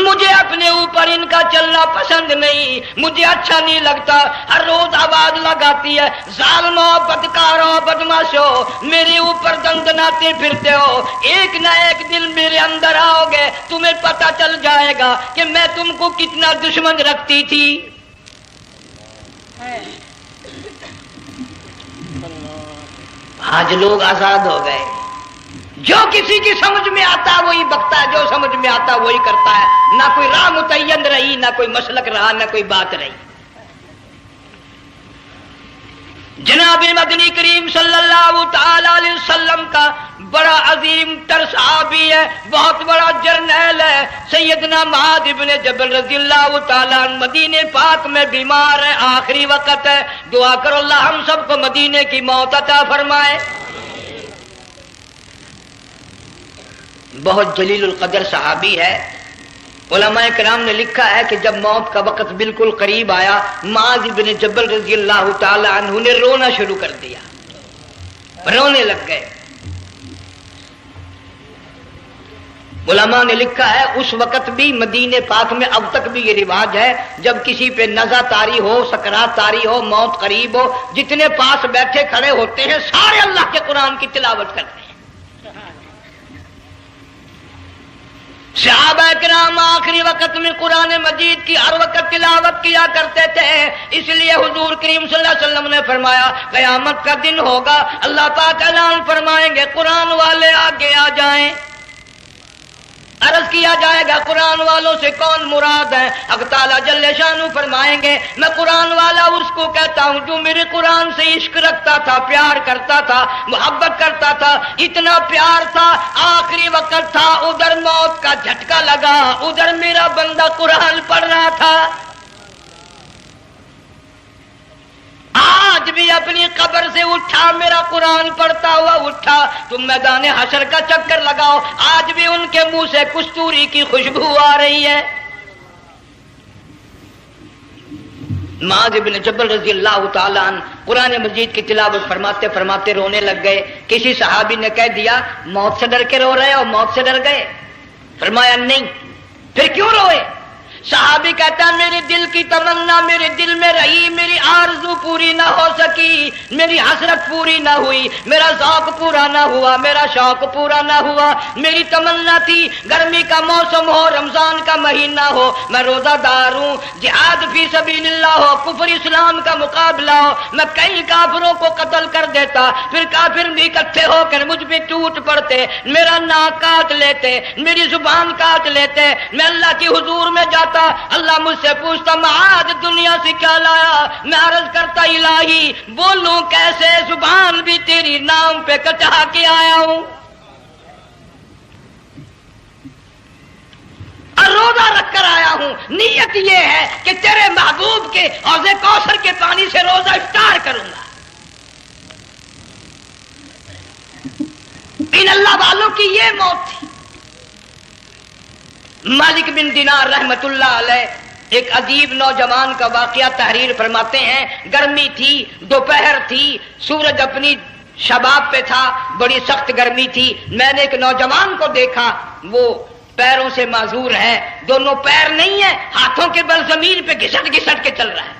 مجھے اپنے اوپر ان کا چلنا پسند نہیں، مجھے اچھا نہیں لگتا۔ ہر روز آواز لگاتی ہے ظالموں، بدکاروں، بدماشوں، میرے اوپر دندناتے پھرتے ہو، ایک نہ ایک دن میرے اندر آؤ گے، تمہیں پتہ چل جائے گا کہ میں تم کو کتنا دشمن رکھتی تھی۔ آج لوگ آزاد ہو گئے، جو کسی کی سمجھ میں آتا ہے وہی بکتا ہے، جو سمجھ میں آتا ہے وہی کرتا ہے، نہ کوئی راہ متعین رہی، نہ کوئی مسلک رہا، نہ کوئی بات رہی۔ جناب مدنی کریم صلی اللہ تعالی علیہ وسلم کا بڑا عظیم تر صحابی ہے، بہت بڑا جرنیل ہے، سیدنا معاذ بن جبل رضی اللہ تعالیٰ عنہ مدینے پاک میں بیمار ہے، آخری وقت ہے، دعا کرو اللہ ہم سب کو مدینے کی موت عطا فرمائے۔ بہت جلیل القدر صحابی ہے، علماء کرام نے لکھا ہے کہ جب موت کا وقت بالکل قریب آیا معاذ بن جبل رضی اللہ تعالی عنہ نے رونا شروع کر دیا، رونے لگ گئے۔ علماء نے لکھا ہے اس وقت بھی مدینے پاک میں اب تک بھی یہ رواج ہے، جب کسی پہ نزع طاری ہو، سکرات طاری ہو، موت قریب ہو، جتنے پاس بیٹھے کھڑے ہوتے ہیں سارے اللہ کے قرآن کی تلاوت کرتے ہیں۔ صحابہ کرام آخری وقت میں قرآن مجید کی ہر وقت تلاوت کیا کرتے تھے، اس لیے حضور کریم صلی اللہ علیہ وسلم نے فرمایا قیامت کا دن ہوگا، اللہ پاک اعلان فرمائیں گے قرآن والے آگے آ جائیں۔ عرض کیا جائے گا قرآن والوں سے کون مراد ہے؟ حق تعالیٰ جل شانہ فرمائیں گے میں قرآن والا اس کو کہتا ہوں جو میرے قرآن سے عشق رکھتا تھا، پیار کرتا تھا، محبت کرتا تھا، اتنا پیار تھا آخری وقت تھا، ادھر موت کا جھٹکا لگا، ادھر میرا بندہ قرآن پڑھ رہا تھا، آج بھی اپنی قبر سے اٹھا میرا قرآن پڑھتا ہوا اٹھا، تم میدان حشر کا چکر لگاؤ، آج بھی ان کے منہ سے کستوری کی خوشبو آ رہی ہے۔ معاذ بن جبل رضی اللہ تعالیٰ عنہ قرآن مجید کی تلاوت فرماتے فرماتے رونے لگ گئے۔ کسی صحابی نے کہہ دیا موت سے ڈر کے رو رہے ہو، موت سے ڈر گئے؟ فرمایا نہیں۔ پھر کیوں روئے؟ صحابی کہتا ہے میرے دل کی تمنا میرے دل میں رہی، میری آرزو پوری نہ ہو سکی، میری حسرت پوری نہ ہوئی، میرا ذوق پورا نہ ہوا، میرا شوق پورا نہ ہوا۔ میری تمنا تھی گرمی کا موسم ہو، رمضان کا مہینہ ہو، میں روزہ دار ہوں، جہاد فی سبیل اللہ ہو، کفر اسلام کا مقابلہ ہو، میں کئی کافروں کو قتل کر دیتا، پھر کافر بھی اکٹھے ہو کر مجھ پہ ٹوٹ پڑتے، میرا ناک کاٹ لیتے، میری زبان کاٹ لیتے، میں اللہ کی حضور میں جاتا، اللہ مجھ سے پوچھتا معاذ دنیا سے کیا لایا؟ میں عرض کرتا الہی بولوں کیسے، زبان بھی تیری نام پہ کٹا کے آیا ہوں، اور روزہ رکھ کر آیا ہوں، نیت یہ ہے کہ تیرے محبوب کے حوض کوثر کے پانی سے روزہ افطار کروں گا۔ ان اللہ والوں کی یہ موت تھی۔ مالک بن دینار رحمت اللہ علیہ ایک عجیب نوجوان کا واقعہ تحریر فرماتے ہیں، گرمی تھی، دوپہر تھی، سورج اپنی شباب پہ تھا، بڑی سخت گرمی تھی، میں نے ایک نوجوان کو دیکھا، وہ پیروں سے معذور ہے، دونوں پیر نہیں ہیں، ہاتھوں کے بل زمین پہ گھسٹ گھسٹ کے چل رہا ہے،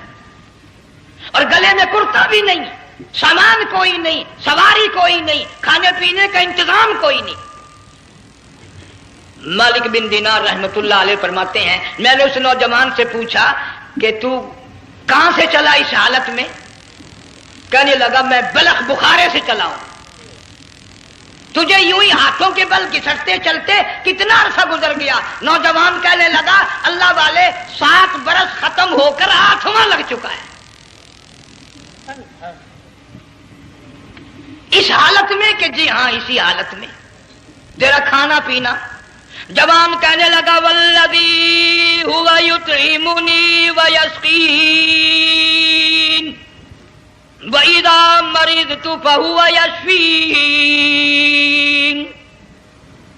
اور گلے میں کرتا بھی نہیں، سامان کوئی نہیں، سواری کوئی نہیں، کھانے پینے کا انتظام کوئی نہیں۔ مالک بن دینار رحمت اللہ علیہ فرماتے ہیں میں نے اس نوجوان سے پوچھا کہ تو کہاں سے چلا اس حالت میں؟ کہنے لگا میں بلخ بخارے سے چلا ہوں۔ تجھے یوں ہی ہاتھوں کے بل گھسٹتے چلتے کتنا عرصہ گزر گیا؟ نوجوان کہنے لگا اللہ والے 7 برس ختم ہو کر 8واں لگ چکا ہے۔ اس حالت میں کہ جی ہاں اسی حالت میں، تیرا کھانا پینا۔ جوان کہنے لگا والذی ہوا یطعمنی ویسقین وَإِذَا مَرِضْتُ فَهُوَ يَشْفِينِ،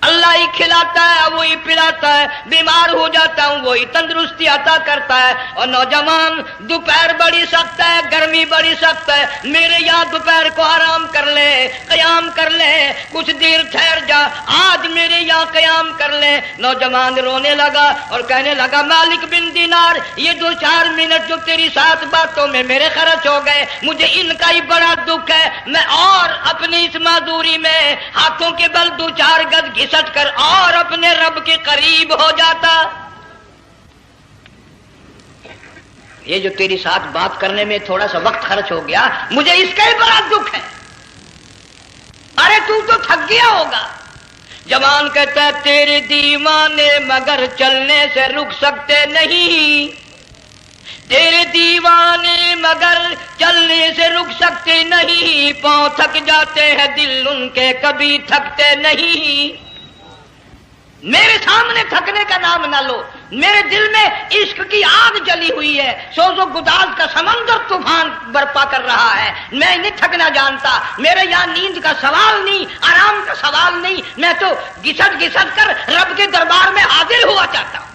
اللہ ہی کھلاتا ہے وہی پلاتا ہے، بیمار ہو جاتا ہوں وہی تندرستی عطا کرتا ہے۔ اور نوجوان دوپہر بڑی سخت ہے، گرمی بڑی سخت ہے، میرے یہاں دوپہر کو آرام کر لے، قیام کر لے، کچھ دیر ٹھہر جا، آج میرے یہاں قیام کر لے۔ نوجوان رونے لگا اور کہنے لگا مالک بن دینار یہ 2-4 منٹ جو تیری ساتھ باتوں میں میرے خرچ ہو گئے، مجھے ان کا ہی بڑا دکھ ہے، میں اور اپنی اس معذوری میں ہاتھوں کے بل 2-4 گز گھسٹ کر اور اپنے رب کے قریب ہو جاتا۔ یہ جو تیری ساتھ بات کرنے میں تھوڑا سا وقت خرچ ہو گیا، مجھے اس کا ہی بڑا دکھ ہے۔ ارے تو تھک گیا ہوگا۔ جوان کہتا ہے تیرے دیوانے مگر چلنے سے رک سکتے نہیں، تیرے دیوانے مگر چلنے سے رک سکتے نہیں، پاؤں تھک جاتے ہیں دل ان کے کبھی تھکتے نہیں۔ میرے سامنے تھکنے کا نام نہ لو، میرے دل میں عشق کی آگ جلی ہوئی ہے، سوز و گداز کا سمندر طوفان برپا کر رہا ہے، میں نہیں تھکنا جانتا، میرے یہاں نیند کا سوال نہیں، آرام کا سوال نہیں، میں تو گھسٹ گھسٹ کر رب کے دربار میں حاضر ہوا چاہتا ہوں۔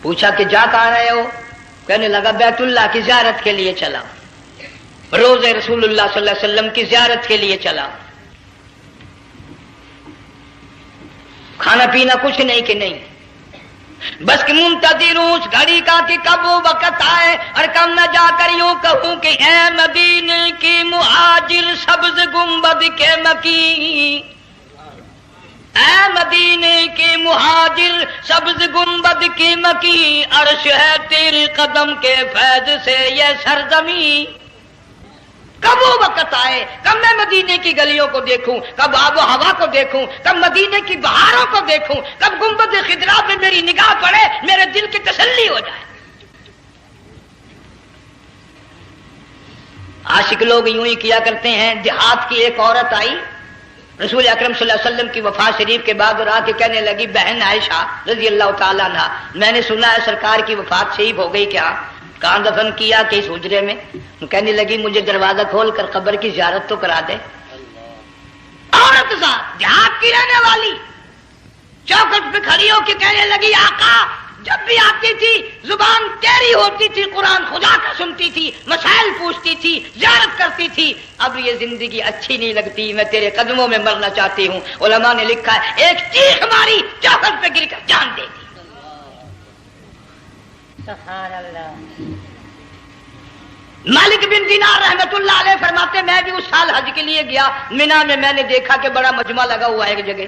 پوچھا کہ جا کہاں رہے ہو؟ کہنے لگا بیت اللہ کی زیارت کے لیے چلا، روز رسول اللہ صلی اللہ علیہ وسلم کی زیارت کے لیے چلا. کھانا پینا کچھ نہیں کہ نہیں، بس کہ منتظر ہوں اس گھڑی کا کہ کب وہ وقت آئے اور کب میں جا کر یوں کہوں کہ اے مدینے کی مہاجر سبز گنبد کے مکی، اے مدینے کے مہاجر سبز گنبد کی مکی، عرش ہے تیرے قدم کے فیض سے یہ سرزمین. کب وہ وقت آئے، کب میں مدینے کی گلیوں کو دیکھوں، کب آب و ہوا کو دیکھوں، کب مدینے کی بہاروں کو دیکھوں، کب گنبد خضرا پہ میری نگاہ پڑے، میرے دل کی تسلی ہو جائے. عاشق لوگ یوں ہی کیا کرتے ہیں. دیہات کی ایک عورت آئی رسول اکرم صلی اللہ علیہ وسلم کی وفات شریف کے بعد اور آ کے کہنے لگی بہن عائشہ رضی اللہ تعالیٰ عنہا، میں نے سنا ہے سرکار کی وفات شریف ہو گئی، کیا کہاں دفن کیا کہ اس حجرے میں؟ کہنے لگی مجھے دروازہ کھول کر قبر کی زیارت تو کرا دے. عورت ساتھ دیہات کی رہنے والی چوکھٹ پہ کھڑی ہو کے کہنے لگی آقا جب بھی آتی تھی زبان تیری ہوتی تھی، قرآن خدا کا سنتی تھی، مسائل پوچھتی تھی، زیارت کرتی تھی، اب یہ زندگی اچھی نہیں لگتی، میں تیرے قدموں میں مرنا چاہتی ہوں. علماء نے لکھا ہے ایک چیخ ماری چوکھٹ پہ گر کر جان دے دی. سبحان اللہ. مالک بن دینار رحمت اللہ علیہ فرماتے میں بھی اس سال حج کے لیے گیا مینا میں، میں نے دیکھا کہ بڑا مجمع لگا ہوا ہے ایک جگہ،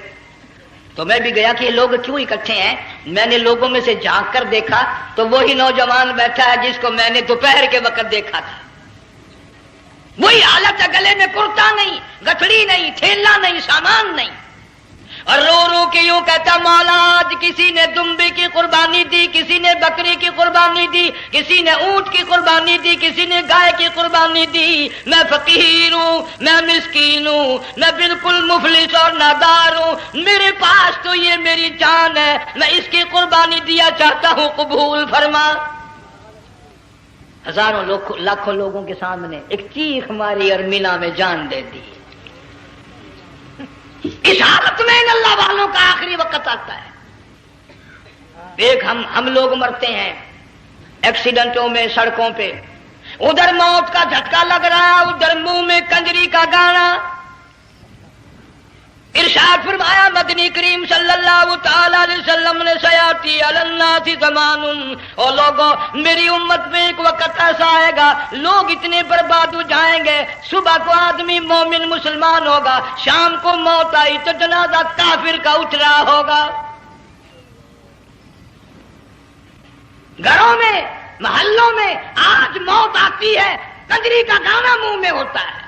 تو میں بھی گیا کہ یہ لوگ کیوں اکٹھے ہیں. میں نے لوگوں میں سے جھانک کر دیکھا تو وہی نوجوان بیٹھا ہے جس کو میں نے دوپہر کے وقت دیکھا تھا. وہی حالت ہے، گلے میں کرتا نہیں، گٹھڑی نہیں، تھیلا نہیں، سامان نہیں، اور رو رو کے یوں کہتا مولا آج کسی نے دمبے کی قربانی دی، کسی نے بکری کی قربانی دی، کسی نے اونٹ کی قربانی دی، کسی نے گائے کی قربانی دی. میں فقیر ہوں، میں مسکین ہوں، میں بالکل مفلس اور نادار ہوں، میرے پاس تو یہ میری جان ہے، میں اس کی قربانی دیا چاہتا ہوں، قبول فرما. ہزاروں لاکھوں لوگوں کے سامنے ایک چیخ ماری اور مینا میں جان دے دی. اس حالت میں ان اللہ والوں کا آخری وقت آتا ہے. ایک ہم لوگ مرتے ہیں ایکسیڈنٹوں میں، سڑکوں پہ، ادھر موت کا جھٹکا لگ رہا ہے، ادھر منہ میں کنجری کا گانا. ارشاد فرمایا مدنی کریم صلی اللہ تعالی علیہ وسلم نے سیاتی علی الناس زمان، اور لوگوں میری امت میں ایک وقت ایسا آئے گا لوگ اتنے برباد ہو جائیں گے، صبح کو آدمی مومن مسلمان ہوگا، شام کو موت آئی تو جنازہ کافر کا اٹھ رہا ہوگا. گھروں میں، محلوں میں آج موت آتی ہے، کنجری کا گانا منہ میں ہوتا ہے،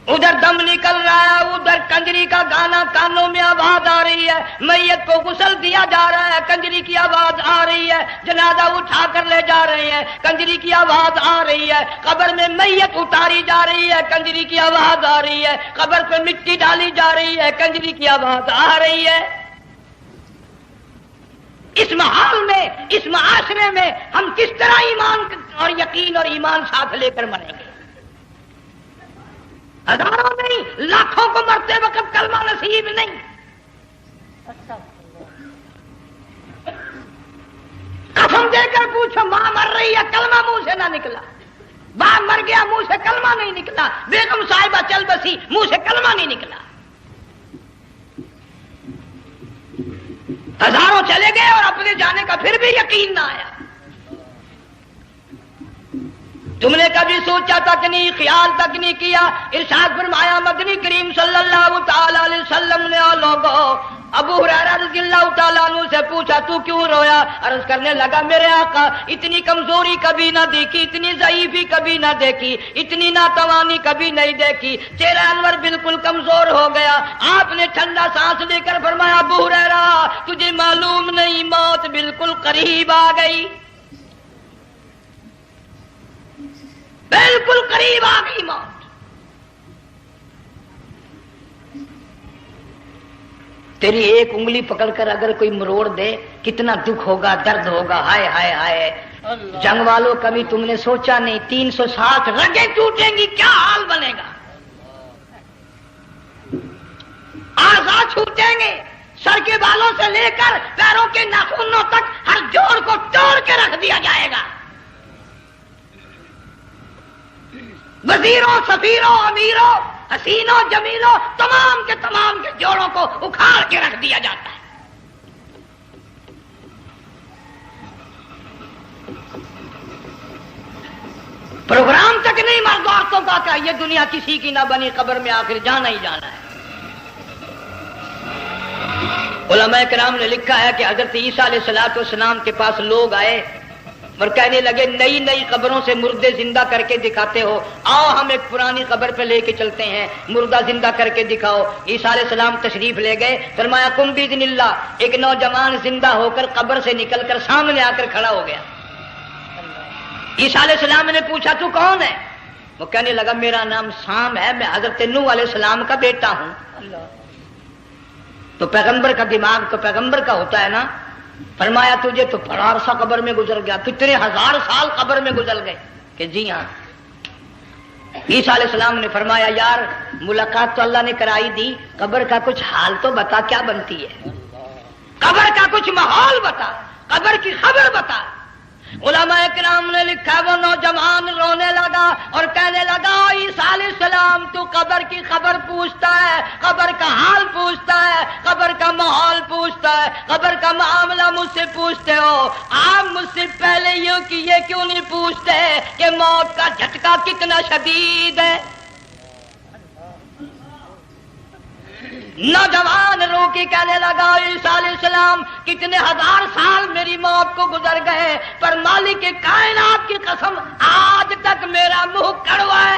ادھر دم نکل رہا ہے، ادھر کنجری کا گانا کانوں میں آواز آ رہی ہے، میت کو غسل دیا جا رہا ہے، کنجری کی آواز آ رہی ہے، جنازہ اٹھا کر لے جا رہے ہیں، کنجری کی آواز آ رہی ہے، قبر میں میت اتاری جا رہی ہے، کنجری کی آواز آ رہی ہے، قبر پہ مٹی ڈالی جا رہی ہے، کنجری کی آواز آ رہی ہے. اس ماحول میں، اس معاشرے میں ہم کس طرح ایمان اور یقین اور ایمان ساتھ لے کر مریں گے؟ ہزاروں نہیں لاکھوں کو مرتے وقت کلمہ نصیب نہیں. قسم دے کر پوچھو ماں مر رہی ہے کلمہ منہ سے نہ نکلا، باپ مر گیا منہ سے کلمہ نہیں نکلا، بیگم صاحبہ چل بسی منہ سے کلمہ نہیں نکلا. ہزاروں چلے گئے اور اپنے جانے کا پھر بھی یقین نہ آیا. تم نے کبھی سوچا تک نہیں، خیال تک نہیں کیا. ارشاد فرمایا مدنی کریم صلی اللہ تعالی علیہ وسلم نے اور لوگوں ابو ہریرہ رضی اللہ تعالیٰ عنہ سے پوچھا تو کیوں رویا؟ عرض کرنے لگا میرے آقا اتنی کمزوری کبھی نہ دیکھی، اتنی ضعیفی کبھی نہ دیکھی، اتنی ناتوانی کبھی نہیں دیکھی، چہرہ انور بالکل کمزور ہو گیا. آپ نے ٹھنڈا سانس لے کر فرمایا ابو ہریرہ تجھے معلوم نہیں موت بالکل قریب آ گئی، بالکل قریب آ گئی موت. تیری ایک انگلی پکڑ کر اگر کوئی مروڑ دے کتنا دکھ ہوگا، درد ہوگا. ہائے ہائے ہائے جنگ والوں کبھی تم نے سوچا نہیں 360 رگیں ٹوٹیں گی کیا حال بنے گا، اعضاء چھوٹیں گے، سر کے بالوں سے لے کر پیروں کے ناخنوں تک ہر جوڑ کو توڑ کے رکھ دیا جائے گا. وزیروں، سفیروں، امیروں، حسینوں، جمیلوں، تمام کے جوڑوں کو اکھاڑ کے رکھ دیا جاتا ہے. پروگرام تک نہیں مرد عورتوں کا کہ یہ دنیا کسی کی نہ بنی، قبر میں آخر جانا ہی جانا ہے. علماء کرام نے لکھا ہے کہ حضرت عیسیٰ علیہ السلام کے پاس لوگ آئے اور کہنے لگے نئی نئی قبروں سے مردے زندہ کر کے دکھاتے ہو، آؤ ہم ایک پرانی قبر پہ لے کے چلتے ہیں، مردہ زندہ کر کے دکھاؤ. عیسیٰ علیہ السلام تشریف لے گئے، فرمایا قم باذن اللہ. ایک نوجوان زندہ ہو کر قبر سے نکل کر سامنے آ کر کھڑا ہو گیا. عیسیٰ علیہ السلام نے پوچھا تو کون ہے؟ وہ کہنے لگا میرا نام سام ہے، میں حضرت نوح علیہ السلام کا بیٹا ہوں. تو پیغمبر کا دماغ تو پیغمبر کا ہوتا ہے نا. فرمایا تجھے تو بڑا عرصہ قبر میں گزر گیا، کتنے ہزار سال قبر میں گزر گئے. کہ جی ہاں. عیسیٰ علیہ السلام نے فرمایا یار ملاقات تو اللہ نے کرائی دی، قبر کا کچھ حال تو بتا کیا بنتی ہے، قبر کا کچھ ماحول بتا، قبر کی خبر بتا. علماء کرام نے لکھا وہ نوجوان رونے لگا اور کہنے لگا عیسیٰ علیہ السلام تو قبر کی خبر پوچھتا ہے، قبر کا حال پوچھتا ہے، قبر کا ماحول پوچھتا ہے، قبر کا معاملہ مجھ سے پوچھتے ہو، آپ مجھ سے پہلے یہ کیوں نہیں پوچھتے کہ موت کا جھٹکا کتنا شدید ہے. نوجوان رو کے کہنے لگا عیسیٰ علیہ السلام کتنے ہزار سال میری موت کو گزر گئے، پر مالک کائنات کی قسم آج تک میرا منہ کڑوا ہے.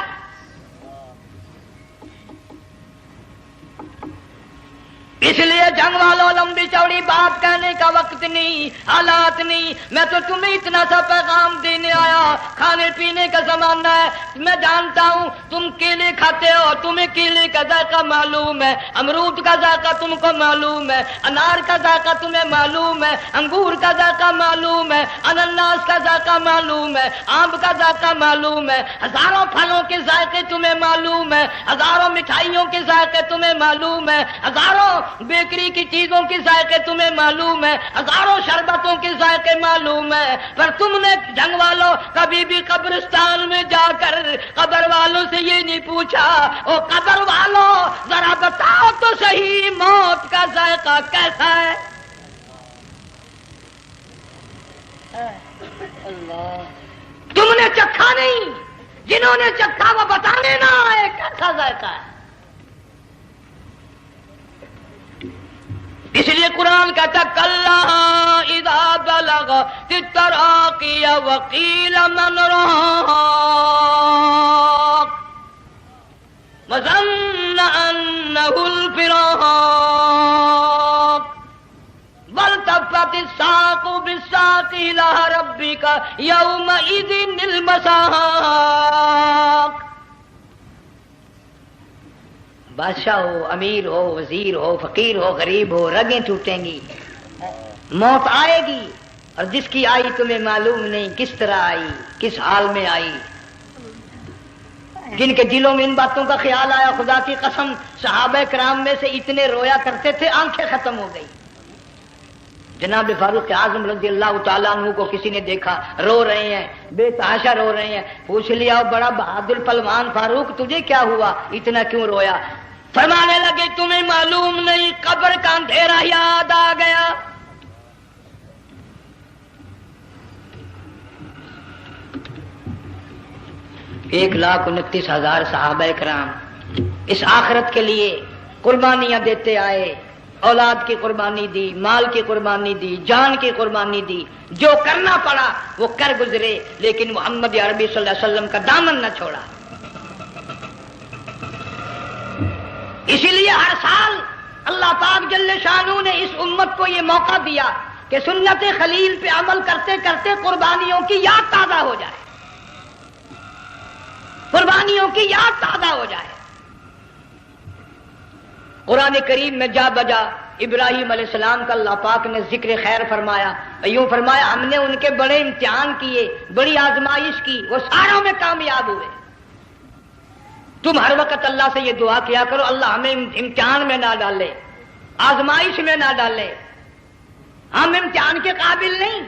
اس لیے جنگ والوں لمبی چوڑی بات کہنے کا وقت نہیں، حالات نہیں. میں تو تمہیں اتنا سا پیغام دینے آیا، کھانے پینے کا زمانہ ہے. میں جانتا ہوں تم کیلے کھاتے ہو، تمہیں کیلے کا ذائقہ معلوم ہے، امرود کا ذائقہ تم کو معلوم ہے، انار کا ذائقہ تمہیں معلوم ہے، انگور کا ذائقہ معلوم ہے، انناس کا ذائقہ معلوم ہے، آم کا ذائقہ معلوم ہے، ہزاروں پھلوں کے ذائقے تمہیں معلوم ہے، ہزاروں مٹھائیوں کے ذائقے تمہیں معلوم ہے، ہزاروں بیکری کی چیزوں کے ذائقے تمہیں معلوم ہے، ہزاروں شربتوں کے ذائقے معلوم ہے. پر تم نے جنگ والوں کبھی بھی قبرستان میں جا کر قبر والوں سے یہ نہیں پوچھا او قبر والوں ذرا بتاؤ تو صحیح موت کا ذائقہ کیسا ہے. تم نے چکھا نہیں، جنہوں نے چکھا وہ بتانے نہ آئے کیسا ذائقہ ہے. اس لیے قرآن کہتا کلا اذا بلغت التراقی وقیل من راق وظن انه الفراق والتفت الساق بالساق الى ربك يومئذ المساق. بادشاہ ہو، امیر ہو، وزیر ہو، فقیر ہو، غریب ہو، رگیں ٹوٹیں گی، موت آئے گی، اور جس کی آئی تمہیں معلوم نہیں کس طرح آئی، کس حال میں آئی. جن کے دلوں میں ان باتوں کا خیال آیا خدا کی قسم صحابہ کرام میں سے اتنے رویا کرتے تھے آنکھیں ختم ہو گئی. جناب فاروق اعظم رضی اللہ تعالیٰ عنہ کو کسی نے دیکھا رو رہے ہیں، بے تحاشا رو رہے ہیں. پوچھ لیا بڑا بہادر پلوان فاروق تجھے کیا ہوا، اتنا کیوں رویا؟ فرمانے لگے تمہیں معلوم نہیں قبر کا اندھیرا یاد آ گیا. ایک 1,29,000 صحابہ کرام اس آخرت کے لیے قربانیاں دیتے آئے، اولاد کی قربانی دی، مال کی قربانی دی، جان کی قربانی دی، جو کرنا پڑا وہ کر گزرے، لیکن محمد عربی صلی اللہ علیہ وسلم کا دامن نہ چھوڑا. اسی لیے ہر سال اللہ پاک جل شانہ نے اس امت کو یہ موقع دیا کہ سنت خلیل پہ عمل کرتے کرتے قربانیوں کی یاد تازہ ہو جائے، قربانیوں کی یاد تازہ ہو جائے. قرآن کریم میں جا بجا ابراہیم علیہ السلام کا اللہ پاک نے ذکر خیر فرمایا، یوں فرمایا ہم نے ان کے بڑے امتحان کیے، بڑی آزمائش کی، وہ ساروں میں کامیاب ہوئے. تم ہر وقت اللہ سے یہ دعا کیا کرو اللہ ہمیں امتحان میں نہ ڈالے. آزمائش میں نہ ڈالے. ہم امتحان کے قابل نہیں.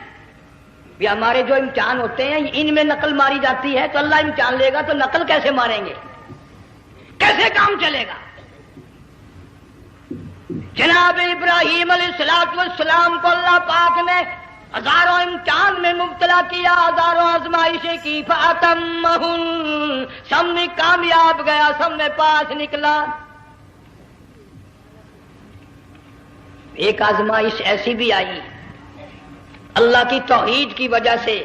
یہ ہمارے جو امتحان ہوتے ہیں ان میں نقل ماری جاتی ہے تو اللہ امتحان لے گا تو نقل کیسے ماریں گے؟ کیسے کام چلے گا؟ جناب ابراہیم علیہ السلام کو اللہ پاک نے ہزاروں امتحان میں مبتلا کیا، ہزاروں آزمائشیں کی، فاتمہن، سب میں کامیاب گیا، سب میں پاس نکلا. ایک آزمائش ایسی بھی آئی اللہ کی توحید کی وجہ سے،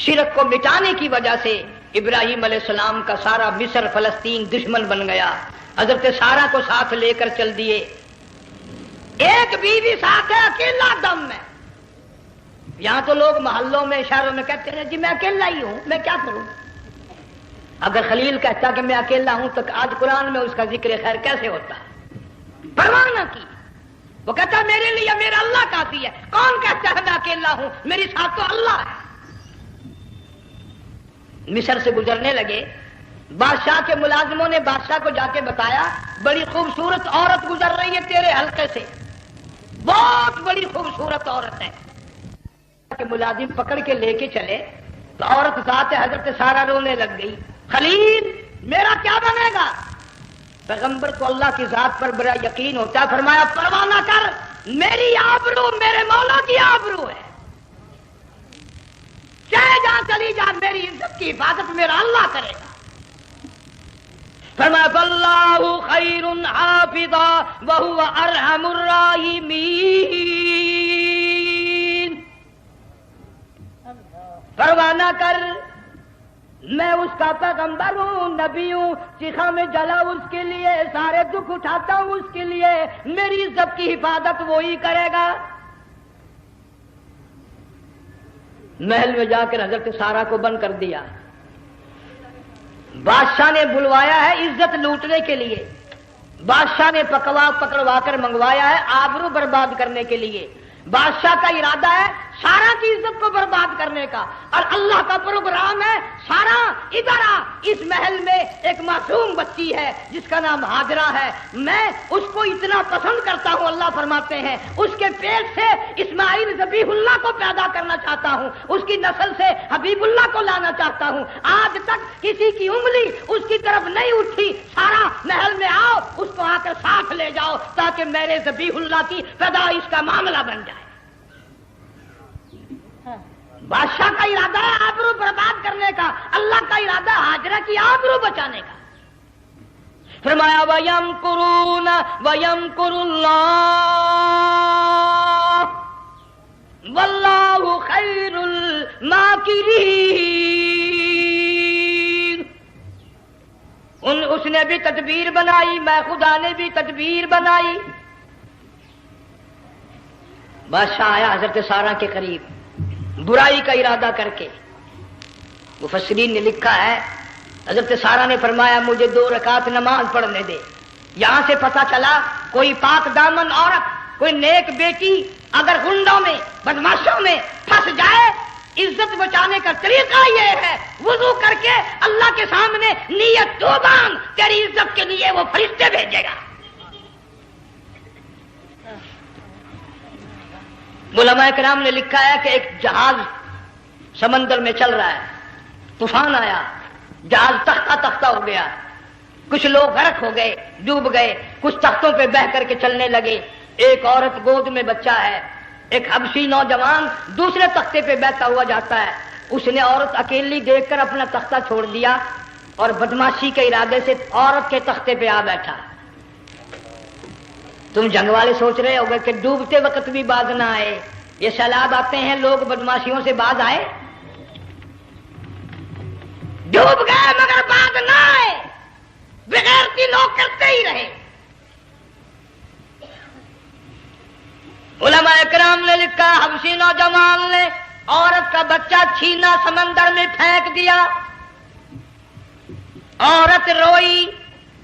شرک کو مٹانے کی وجہ سے ابراہیم علیہ السلام کا سارا مصر فلسطین دشمن بن گیا. حضرت سارہ کو ساتھ لے کر چل دیے. ایک بیوی ساتھ ہے، اکیلا دم ہے. یہاں تو لوگ محلوں میں شہروں میں کہتے ہیں جی میں اکیلا ہی ہوں، میں کیا کروں. اگر خلیل کہتا کہ میں اکیلا ہوں تو آج قرآن میں اس کا ذکر خیر کیسے ہوتا؟ پرواہ نہ کی. وہ کہتا ہے میرے لیے میرا اللہ کافی ہے. کون کہتا ہے میں اکیلا ہوں؟ میری ساتھ تو اللہ ہے. مصر سے گزرنے لگے. بادشاہ کے ملازموں نے بادشاہ کو جا کے بتایا بڑی خوبصورت عورت گزر رہی ہے تیرے حلقے سے، بہت بڑی خوبصورت عورت ہے. کہ ملازم پکڑ کے لے کے چلے تو عورت ذات حضرت سارہ رونے لگ گئی. خلیل میرا کیا بنے گا؟ پیغمبر کو اللہ کی ذات پر بڑا یقین ہوتا ہے. فرمایا پرواہ نہ کر، میری آبرو میرے مولا کی آبرو ہے. چاہے جہاں چلی جا، میری عزت کی حفاظت میرا اللہ کرے گا. فرمایا فاللہ خیر حافظا وہو ارحم الراحمین. پرواہ نہ کر، میں اس کا پیغمبر ہوں، نبی ہوں. چیخا میں جلا اس کے لیے، سارے دکھ اٹھاتا ہوں اس کے لیے. میری عزت کی حفاظت وہی کرے گا. محل میں جا کر حضرت سارہ کو بند کر دیا. بادشاہ نے بلوایا ہے عزت لوٹنے کے لیے، بادشاہ نے پکڑوا کر منگوایا ہے آبرو برباد کرنے کے لیے. بادشاہ کا ارادہ ہے سارا کی عزت کو برباد کرنے کا، اور اللہ کا پروگرام ہے سارا ادھر آ. اس محل میں ایک معصوم بچی ہے جس کا نام ہاجرہ ہے، میں اس کو اتنا پسند کرتا ہوں. اللہ فرماتے ہیں اس کے پیٹ سے اسماعیل ذبیح اللہ کو پیدا کرنا چاہتا ہوں، اس کی نسل سے حبیب اللہ کو لانا چاہتا ہوں. آج تک کسی کی انگلی اس کی طرف نہیں اٹھی. سارا محل میں آؤ، اس کو آ کر ساتھ لے جاؤ تاکہ میرے ذبیح اللہ کی پیدائش کا معاملہ بن جائے. بادشاہ کا ارادہ ہے آبرو برباد کرنے کا، اللہ کا ارادہ ہاجرہ کی آبرو بچانے کا. فرمایا وَيَمْكُرُونَ وَيَمْكُرُ اللَّهُ وَاللَّهُ خَيْرُ الْمَاكِرِينَ. اس نے بھی تدبیر بنائی، میں خدا نے بھی تدبیر بنائی. بادشاہ آیا حضرت سارہ کے قریب برائی کا ارادہ کر کے. مفسرین نے لکھا ہے حضرت سارہ نے فرمایا مجھے 2 رکعت نماز پڑھنے دے. یہاں سے پتہ چلا کوئی پاک دامن عورت، کوئی نیک بیٹی اگر گنڈوں میں بدماشوں میں پھنس جائے، عزت بچانے کا طریقہ یہ ہے وضو کر کے اللہ کے سامنے نیت تو باندھ، تیری عزت کے لیے وہ فرشتے بھیجے گا. علماء کرام نے لکھا ہے کہ ایک جہاز سمندر میں چل رہا ہے، طوفان آیا، جہاز تختہ تختہ ہو گیا، کچھ لوگ غرق ہو گئے، ڈوب گئے، کچھ تختوں پہ بہ کر کے چلنے لگے. ایک عورت گود میں بچہ ہے، ایک حبشی نوجوان دوسرے تختے پہ بہتا ہوا جاتا ہے. اس نے عورت اکیلی دیکھ کر اپنا تختہ چھوڑ دیا اور بدماشی کے ارادے سے عورت کے تختے پہ آ بیٹھا. تم جنگ والے سوچ رہے ہوگے کہ ڈوبتے وقت بھی باز نہ آئے. یہ سیلاب آتے ہیں لوگ بدماشیوں سے باز آئے؟ ڈوب گئے مگر باز نہ آئے، بغیرتی لوگ کرتے ہی رہے. علماء کرام نے لکھا حبشی نوجوان نے عورت کا بچہ چھینا سمندر میں پھینک دیا. عورت روئی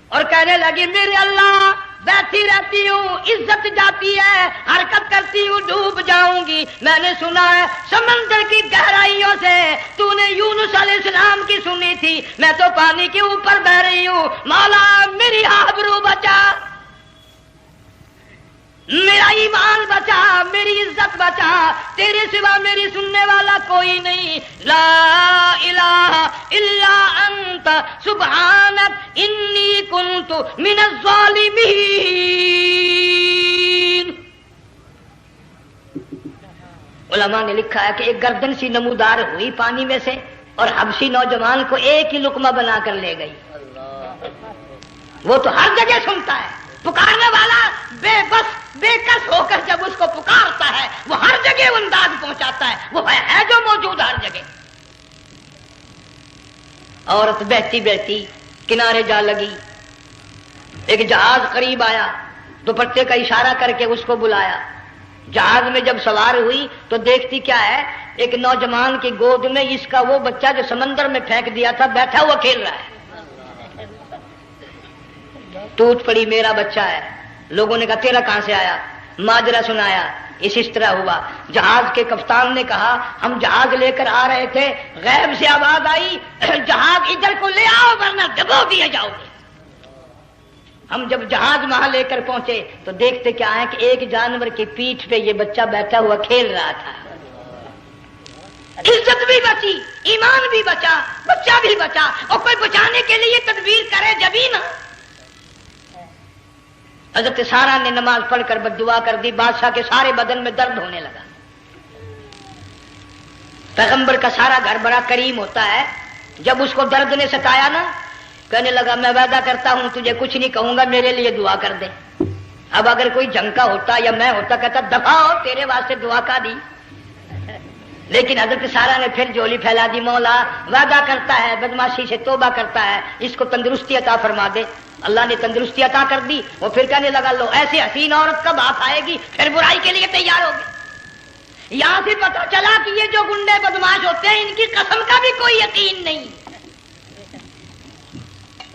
اور کہنے لگی میرے اللہ بیٹھی رہتی ہوں، عزت جاتی ہے، حرکت کرتی ہوں، ڈوب جاؤں گی. میں نے سنا ہے سمندر کی گہرائیوں سے تو نے یونس علیہ السلام کی سنی تھی، میں تو پانی کے اوپر بہ رہی ہوں، مولا میری آبرو بچا. میرا ایمان بچا، میری عزت بچا، تیرے سوا میری سننے والا کوئی نہیں، لا الہ الا انت سبحانک انی کنت من الظالمین۔ علماء نے لکھا ہے کہ ایک گردن سی نمودار ہوئی پانی میں سے اور حبشی نوجوان کو ایک ہی لقمہ بنا کر لے گئی۔ وہ تو ہر جگہ سنتا ہے، پکارنے والا بے بس بے کس ہو کر جب اس کو پکارتا ہے وہ ہر جگہ انداز پہنچاتا ہے، وہ ہے جو موجود ہر جگہ۔ عورت بہتی بہتی کنارے جا لگی، ایک جہاز قریب آیا، دوپٹے کا اشارہ کر کے اس کو بلایا۔ جہاز میں جب سوار ہوئی تو دیکھتی کیا ہے، ایک نوجوان کی گود میں اس کا وہ بچہ جو سمندر میں پھینک دیا تھا بیٹھا ہوا کھیل رہا ہے۔ ٹوٹ پڑی، میرا بچہ ہے۔ لوگوں نے کہا تیرا کہاں سے آیا؟ ماجرا سنایا، اس طرح ہوا۔ جہاز کے کپتان نے کہا ہم جہاز لے کر آ رہے تھے، غیب سے آواز آئی جہاز ادھر کو لے آؤ ورنہ ڈبو دیے جاؤ گے۔ ہم جب جہاز وہاں لے کر پہنچے تو دیکھتے کیا ہے کہ ایک جانور کی پیٹھ پہ یہ بچہ بیٹھا ہوا کھیل رہا تھا۔ عزت بھی بچی، ایمان بھی بچا، بچہ بھی بچا، اور کوئی بچانے کے لیے تدبیر کرے جبھی نا۔ حضرت سارا نے نماز پڑھ کر بددعا کر دی، بادشاہ کے سارے بدن میں درد ہونے لگا۔ پیغمبر کا سارا گھر بڑا کریم ہوتا ہے، جب اس کو درد نے ستایا نا کہنے لگا میں وعدہ کرتا ہوں تجھے کچھ نہیں کہوں گا، میرے لیے دعا کر دے۔ اب اگر کوئی جنگ کا ہوتا یا میں ہوتا کہتا دفع ہو تیرے واسطے دعا کا دی، لیکن حضرت سارا نے پھر جولی پھیلا دی، مولا وعدہ کرتا ہے بدماشی سے توبہ کرتا ہے، اس کو تندرستی عطا فرما دے۔ اللہ نے تندرستی عطا کر دی۔ وہ پھر کہنے لگا لو ایسی حسین عورت کب آپ آئے گی، پھر برائی کے لیے تیار ہوگی۔ یہاں سے پتہ چلا کہ یہ جو گنڈے بدماش ہوتے ہیں ان کی قسم کا بھی کوئی یقین نہیں۔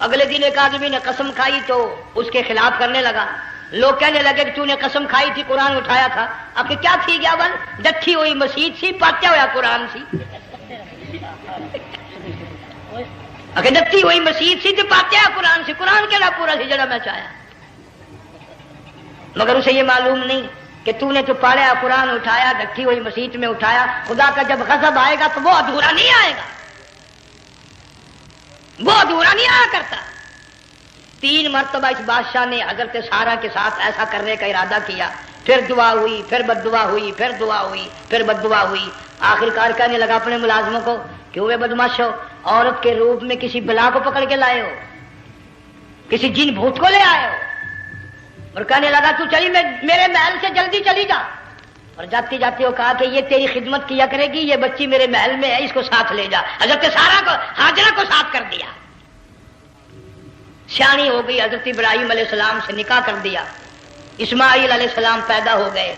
اگلے دن ایک آدمی نے قسم کھائی تو اس کے خلاف کرنے لگا۔ لوگ کہنے لگے کہ تو نے قسم کھائی تھی، قرآن اٹھایا تھا، اب کہ کیا تھی گیا بل ڈٹھی ہوئی مسجد سی، پاٹیا ہوا قرآن سی، اگر ڈٹھی ہوئی مسجد سی تو پاٹیا قرآن سی، قرآن کے پورا سی جڑا میں چاہیا، مگر اسے یہ معلوم نہیں کہ تو نے تو پاڑیا قرآن اٹھایا، ڈٹھی ہوئی مسجد میں اٹھایا، خدا کا جب غضب آئے گا تو وہ ادھورا نہیں آئے گا، وہ ادھورا نہیں آیا کرتا۔ 3 مرتبہ اس بادشاہ نے حضرت سارا کے ساتھ ایسا کرنے کا ارادہ کیا، پھر دعا ہوئی، پھر بد دعا ہوئی، پھر دعا ہوئی، پھر بد دعا ہوئی۔ آخرکار کہنے لگا اپنے ملازموں کو کہ ہوئے بدماشو، عورت کے روپ میں کسی بلا کو پکڑ کے لائے ہو، کسی جن بھوت کو لے آئے ہو، اور کہنے لگا تو چلی میرے محل سے جلدی چلی جا، اور جاتی جاتی وہ کہا کہ یہ تیری خدمت کیا کرے گی، یہ بچی میرے محل میں ہے، اس کو ساتھ لے جا۔ حضرت سارا کو ہاجرہ کو ساتھ کر دیا، سیانی ہو گئی، حضرت ابراہیم علیہ السلام سے نکاح کر دیا، اسماعیل علیہ السلام پیدا ہو گئے۔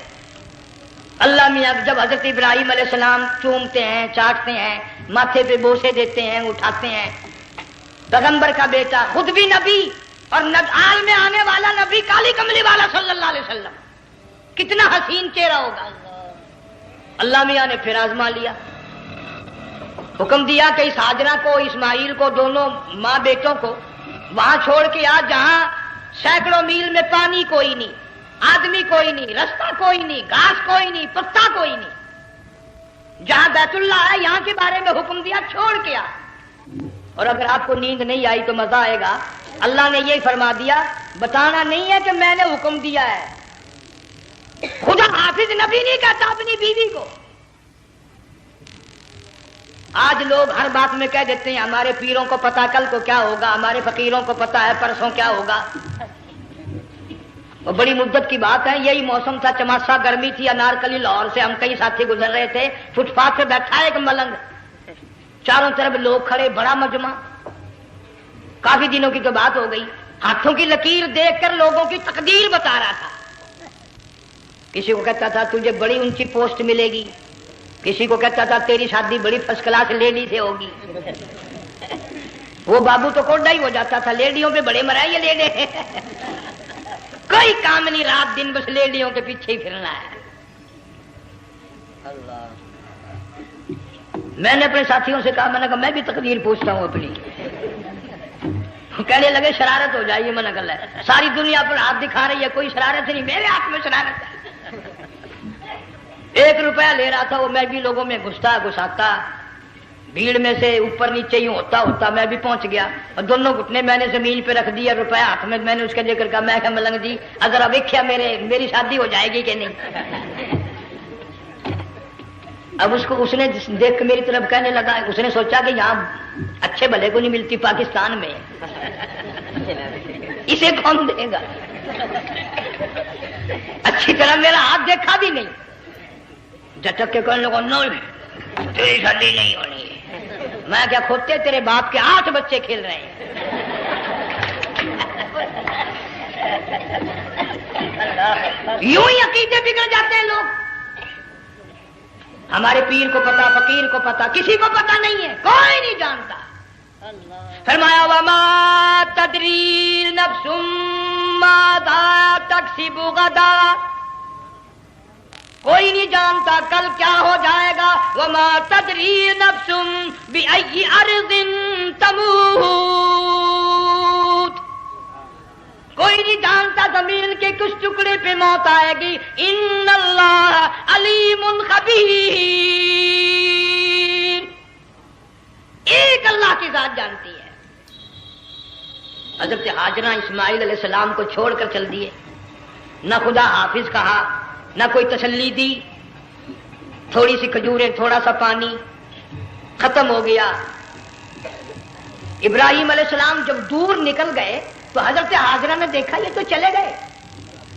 اللہ میاں جب حضرت ابراہیم علیہ السلام چومتے ہیں، چاٹتے ہیں، ماتھے پہ بوسے دیتے ہیں، اٹھاتے ہیں، پیغمبر کا بیٹا خود بھی نبی اور آل میں آنے والا نبی کالی کملی والا صلی اللہ علیہ وسلم، کتنا حسین چہرہ ہوگا۔ اللہ میاں نے پھر آزما لیا، حکم دیا کہ اس ہاجرہ کو، اسماعیل کو، دونوں ماں بیٹوں کو وہاں چھوڑ کے آ جہاں سینکڑوں میل میں پانی کوئی نہیں، آدمی کوئی نہیں، رستہ کوئی نہیں، گھاس کوئی نہیں، پتا کوئی نہیں، جہاں بیت اللہ ہے یہاں کے بارے میں حکم دیا چھوڑ کے آ۔ اور اگر آپ کو نیند نہیں آئی تو مزہ آئے گا، اللہ نے یہ فرما دیا بتانا نہیں ہے کہ میں نے حکم دیا ہے، خدا حافظ نبی نہیں کہتا اپنی بیوی کو۔ آج لوگ ہر بات میں کہہ دیتے ہیں ہمارے پیروں کو پتا کل کو کیا ہوگا، ہمارے فقیروں کو پتا ہے پرسوں کیا ہوگا۔ اور بڑی مدت کی بات ہے، یہی موسم تھا، چماسا گرمی تھی، انارکلی لاہور سے ہم کئی ساتھی گزر رہے تھے، فٹ پاتھ پہ بیٹھا ایک ملنگ، چاروں طرف لوگ کھڑے، بڑا مجمع، کافی دنوں کی تو بات ہو گئی، ہاتھوں کی لکیر دیکھ کر لوگوں کی تقدیر بتا رہا تھا۔ کسی کو کہتا تھا تجھے بڑی اونچی پوسٹ ملے گی، کسی کو کہتا تھا تیری شادی بڑی فرسٹ کلاس لیڈی سے ہوگی۔ وہ بابو تو کوڈا ہی ہو جاتا تھا، لیڈیوں پہ بڑے مرائے یہ لیڈے کوئی کام نہیں، رات دن بس لیڈیوں کے پیچھے ہی پھرنا ہے۔ میں نے اپنے ساتھیوں سے کہا، میں نے کہا میں بھی تقدیر پوچھتا ہوں اپنی، کہنے لگے شرارت ہو جائے، یہ منع کر لے، ساری دنیا پر ہاتھ دکھا رہی ہے، کوئی شرارت نہیں، میرے ہاتھ میں شرارت ہے۔ 1 روپیہ لے رہا تھا وہ، میں بھی لوگوں میں گھساتا بھیڑ میں سے اوپر نیچے ہی ہوتا میں بھی پہنچ گیا، اور دونوں گھٹنے میں نے زمین پہ رکھ دیا، روپیہ ہاتھ میں نے اس کا ذکر کہا، میں کہ ملنگ جی اگر اب ویکھیا میری شادی ہو جائے گی کہ نہیں؟ اب اس نے دیکھ کے میری طرف کہنے لگا، اس نے سوچا کہ یہاں اچھے بھلے کو نہیں ملتی پاکستان میں، اسے کون دے گا؟ اچھی طرح میرا ہاتھ دیکھا بھی نہیں، جھٹک کے کہنے لگا نہیں تیری شادی نہیں ہونی ہے۔ میں کیا کھوتے تیرے باپ کے 8 بچے کھیل رہے ہیں۔ یوں ہی عقیدے بگڑ جاتے ہیں لوگ، ہمارے پیر کو پتا، فقیر کو پتا، کسی کو پتا نہیں ہے، کوئی نہیں جانتا۔ فرمایا وما تدری نفس ماذا تکسب غدا، کوئی نہیں جانتا کل کیا ہو جائے گا۔ وما تدری نفس بأی ارض تموت، کوئی نہیں جانتا زمین کے کس ٹکڑے پہ موت آئے گی۔ ان اللہ علیم خبیر، ایک اللہ کی ذات جانتی ہے۔ حضرت ہاجرہ اسماعیل علیہ السلام کو چھوڑ کر چل دیے، نہ خدا حافظ کہا، نہ کوئی تسلی دی، تھوڑی سی کھجوریں، تھوڑا سا پانی، ختم ہو گیا۔ ابراہیم علیہ السلام جب دور نکل گئے تو حضرت ہاجرہ نے دیکھا یہ تو چلے گئے،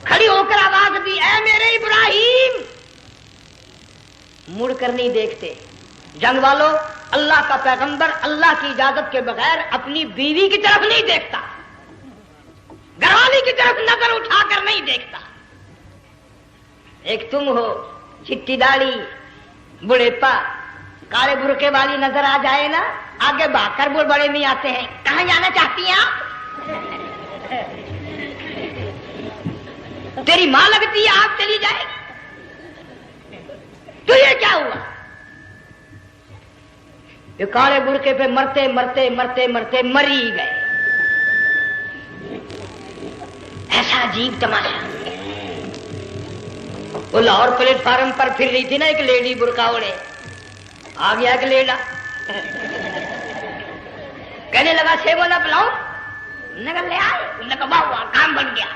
کھڑی ہو کر آواز دی، اے میرے ابراہیم۔ مڑ کر نہیں دیکھتے۔ جنگ والوں، اللہ کا پیغمبر اللہ کی اجازت کے بغیر اپنی بیوی کی طرف نہیں دیکھتا، گھر والی کی طرف نظر اٹھا کر نہیں دیکھتا۔ ایک تم ہو، چٹی داڑھی، بڑھیپا، کالے برقعے والی نظر آ جائے نا، آگے بھاگ کر بڑے میں آتے ہیں، کہاں جانا چاہتی ہیں آپ؟ تیری ماں لگتی ہے آپ چلی جائے، تو یہ کیا ہوا؟ یہ کالے برقعے پہ مرتے مرتے مرتے مرتے مری گئے۔ ایسا عجیب تماشا۔ وہ لاہور پلیٹ فارم پر پھر رہی تھی نا ایک لیڈی برقع اوڑے، آ گیا ایک لیڈا، کہنے لگا سیب والا پلاؤ، نے کہا لے آئے، نے کہا واہ واہ کام بن گیا،